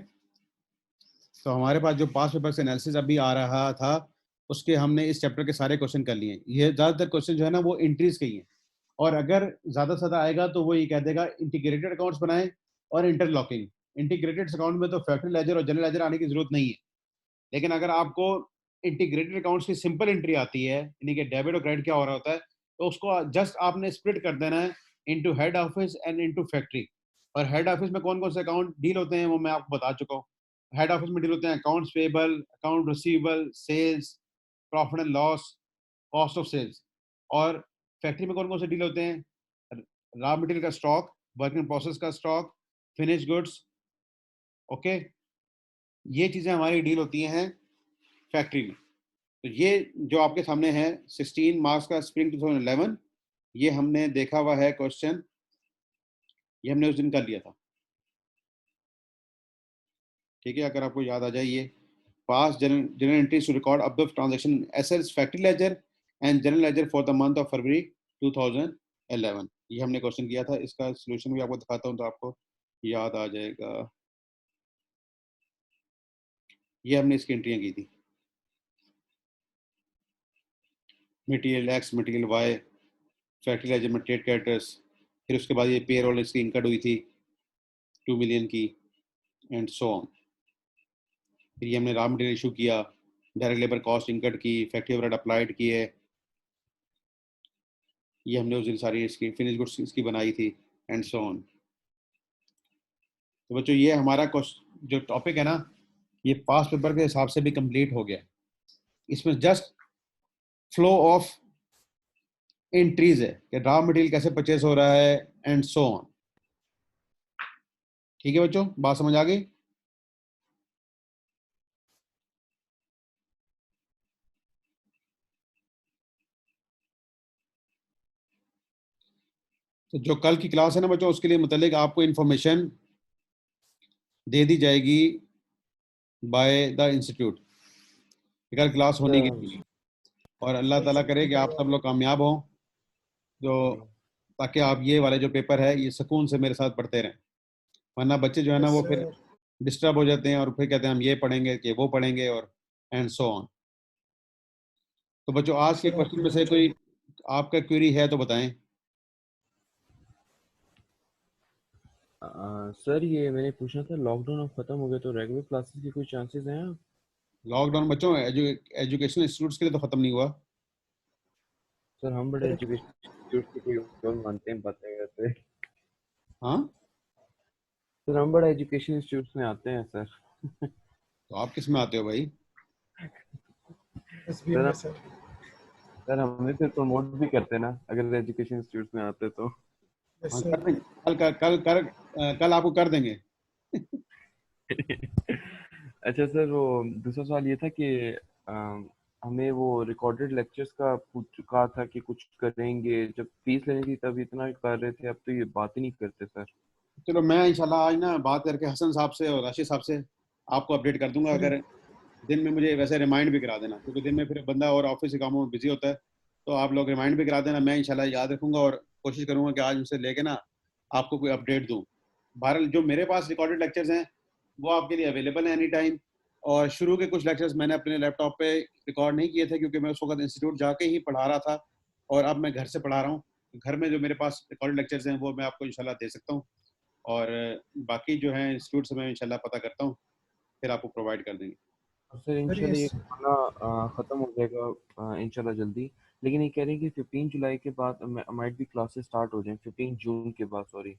तो हमारे पास जो पास पेपर से एनालिसिस अभी आ रहा था, उसके हमने इस चैप्टर के सारे क्वेश्चन कर लिए। ये ज़्यादातर क्वेश्चन जो है ना वो एंट्रीज के ही हैं, और अगर ज़्यादा से ज़्यादा आएगा तो वो ये कह देगा इंटीग्रेटेड अकाउंट्स बनाएं और इंटरलॉकिंग। इंटीग्रेटेड अकाउंट में तो फैक्ट्री लेजर और जनरल लेजर आने की जरूरत नहीं है, लेकिन अगर आपको इंटीग्रेटेड अकाउंट्स की सिंपल एंट्री आती है, यानी कि डेबिट और क्रेडिट क्या हो रहा होता है, तो उसको जस्ट आपने स्प्लिट कर देना है into head office and into factory. और हेड ऑफिस में कौन कौन से अकाउंट डील होते हैं वो मैं आपको बता चुका हूँ। हेड ऑफिस में डील होते हैं accounts payable, account receivable, sales, profit and loss, cost of sales. और फैक्ट्री में कौन कौन से डील होते हैं, रॉ मटेरियल का स्टॉक, वर्क इन प्रोसेस का स्टॉक, फिनिश गुड्स। ओके, ये चीज़ें हमारी डील होती हैं फैक्ट्री में। तो ये जो आपके सामने है 16 मार्क्स का स्प्रिंग 2011, ये हमने देखा हुआ है क्वेश्चन, ये हमने उस दिन कर लिया था। ठीक है, अगर आपको याद आ जाए, ये pass general entries to record of the transaction assets factory ledger and general ledger for the month of February 2011, ये हमने क्वेश्चन किया था। इसका सोल्यूशन भी आपको दिखाता हूँ तो आपको याद आ जाएगा। ये हमने इसकी एंट्रियाँ की थी, material X, material Y, factory ledger में ट्रेड क्रेडिटर्स, फिर उसके बाद ये पेरोल इसकी इनकट हुई थी 2 मिलियन की, एंड सो ऑन। फिर ये हमने रॉ मटेरियल इशू किया, डायरेक्ट लेबर कॉस्ट इनकट की, फैक्ट्री ओवरहेड अप्लाइड की है, ये हमने उस दिन सारी इसकी फिनिश गुड्स इसकी बनाई थी, एंड सो ऑन। तो बच्चों ये हमारा जो टॉपिक है ना, ये पास पेपर के हिसाब से भी कंप्लीट हो गया। इसमें जस्ट फ्लो ऑफ एंट्रीज है कि रॉ मटेरियल कैसे परचेस हो रहा है, एंड सो ऑन। ठीक है बच्चों, बात समझ आ गई? तो जो कल की क्लास है ना बच्चों, उसके लिए मुतालिक आपको इंफॉर्मेशन दे दी जाएगी बाय द इंस्टीट्यूट। कल क्लास होनी की, और अल्लाह ताला करे कि आप सब लोग कामयाब हों, जो ताकि आप ये वाले जो पेपर है ये सुकून से मेरे साथ पढ़ते रहें। वरना बच्चे जो है ना वो फिर डिस्टर्ब हो जाते हैं और फिर कहते हैं हम ये पढ़ेंगे कि वो पढ़ेंगे, और एंड सो ऑन। तो बच्चों आज के क्वेश्चन में से कोई आपका क्वेरी है तो बताएं। सर ये मैंने पूछना था, लॉकडाउन अब खत्म हो गया तो रेगुलर क्लासेस की कोई चांसेस हैं? लॉकडाउन बच्चों एजुकेशनल इंस्टीट्यूट्स के लिए तो खत्म नहीं हुआ। सर हम बड़े एजुकेशन इंस्टीट्यूट को कोई और मानते हैं, बातें करते हैं। हाँ, सर हम बड़ा एजुकेशन इंस्टीट्यूट में आते हैं सर। तो आप किस में आते हो भाई? एसबीएम में सर। सर हमें फिर प्रमोट भी करते ना अगर एजुकेशन इंस्टीट्यूट में आते तो। यस हाँ, सर। कर देंगे। कल आपको कर देंगे। अच्छा सर, वो दूसरा सवाल ये था कि हमें वो रिकॉर्डेड लेक्चर्स का कहा था कि कुछ करेंगे, जब फीस लेनी थी तब इतना कर रहे थे, अब तो ये बात ही नहीं करते सर। चलो मैं इंशाल्लाह आज ना बात करके हसन साहब से और राशिद साहब से आपको अपडेट कर दूंगा। अगर दिन में मुझे वैसे रिमाइंड भी करा देना, क्योंकि दिन में फिर बंदा और ऑफिस के कामों में बिजी होता है, तो आप लोग रिमाइंड भी करा देना। मैं इंशाल्लाह याद रखूंगा और कोशिश करूंगा कि आज उनसे लेके ना आपको कोई अपडेट दूं। बहरहाल जो मेरे पास रिकॉर्डेड लेक्चर्स हैं वो आपके लिए अवेलेबल हैं एनी टाइम। और शुरू के कुछ लेक्चर्स मैंने अपने लैपटॉप पे रिकॉर्ड नहीं किए थे, क्योंकि मैं उस वक्त इंस्टीट्यूट जाके ही पढ़ा रहा था, और अब मैं घर से पढ़ा रहा हूँ। घर में जो मेरे पास रिकॉर्डेड लेक्चर्स हैं वो मैं आपको इंशाल्लाह दे सकता हूँ, और बाकी जो है इंस्टीट्यूट से मैं इंशाल्लाह पता करता हूँ, फिर आपको प्रोवाइड कर देंगे। और सर इंशाल्लाह ये खाना ख़त्म हो जाएगा इंशाल्लाह जल्दी। लेकिन ये कह रहे हैं कि 15 जुलाई के बाद माइट भी क्लासेस स्टार्ट हो जाएं, 15 जून के बाद सॉरी।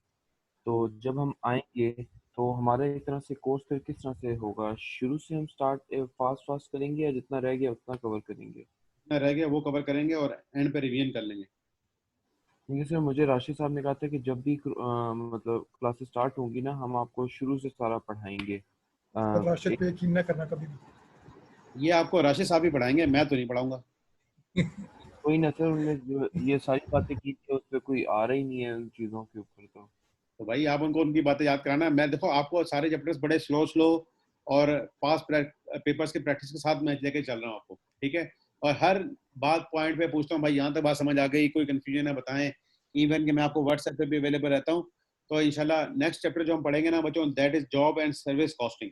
तो जब हम आएंगे तो हमारा एक तरह से कोर्स फिर किस तरह से होगा? शुरू से हम स्टार्ट फास्ट फास्ट करेंगे या जितना रह गया उतना कवर करेंगे? जितना रह गया वो कवर करेंगे और एंड पे रिवीजन कर लेंगे। क्योंकि सर मुझे राशिद साहब ने कहा था कि जब भी मतलब क्लासेस स्टार्ट होंगी ना, हम आपको शुरू से सारा पढ़ाएंगे। सर राशिद पे यकीन ना करना कभी भी। ये आपको राशिद साहब ही पढ़ाएंगे, मैं तो नहीं पढ़ाऊंगा। कोई ना सर, उनने जो ये सारी बातें की थी उस पर कोई आ रहा ही नहीं है उन चीज़ों के ऊपर तो। तो भाई आप उनको उनकी बातें याद कराना। मैं देखो आपको सारे चैप्टर्स बड़े स्लो स्लो और पास पेपर्स के प्रैक्टिस के साथ मैं लेके चल रहा हूँ आपको, ठीक है। और हर बात पॉइंट पे पूछता हूँ, भाई यहाँ तक बात समझ आ गई, कोई कंफ्यूजन है बताएं। इवन कि मैं आपको व्हाट्सएप पे भी अवेलेबल रहता हूँ। तो इंशाल्लाह नेक्स्ट चैप्टर जो हम पढ़ेंगे ना बच्चों, that is job and service costing,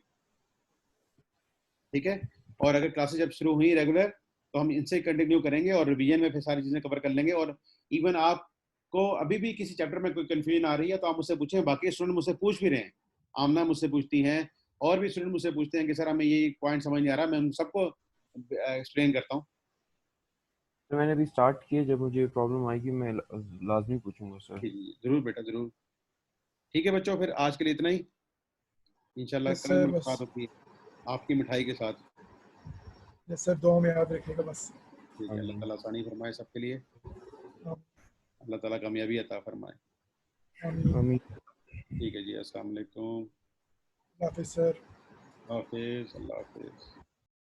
ठीक है। और अगर क्लासेस जब शुरू हुई रेगुलर तो हम इनसे कंटिन्यू करेंगे और रिवीजन में फिर सारी चीजें कवर कर लेंगे। और इवन आपको अभी भी किसी चैप्टर में कोई कंफ्यूजन आ रही है तो आप मुझसे पूछें। बाकी स्टूडेंट मुझसे पूछ भी रहे हैं, आमना मुझसे पूछती हैं, और भी स्टूडेंट मुझसे पूछते हैं कि सर हमें ये पॉइंट समझ नहीं आ रहा। मैं उन सबको एक्सप्लेन करता हूँ। तो मैंने अभी स्टार्ट किया, जब मुझे प्रॉब्लम आएगी मैं लाजमी पूछूंगा सर। जरूर बेटा जरूर। ठीक है बच्चों, फिर आज के लिए इतना ही। इंशाल्लाह यस कल सर, मुलाकात बस होती है आपकी मिठाई के साथ। यस सर, दुआ में याद रखिएगा बस। ठीक है, अल्लाह ताला आसानी फरमाए सबके लिए, अल्लाह ताला कामयाबी अता फरमाए। आमीन। आमीन। ठीक है जी, अस्सलाम वालेकुम। हाफिज सर। हाफिज, अल्लाह हाफिज।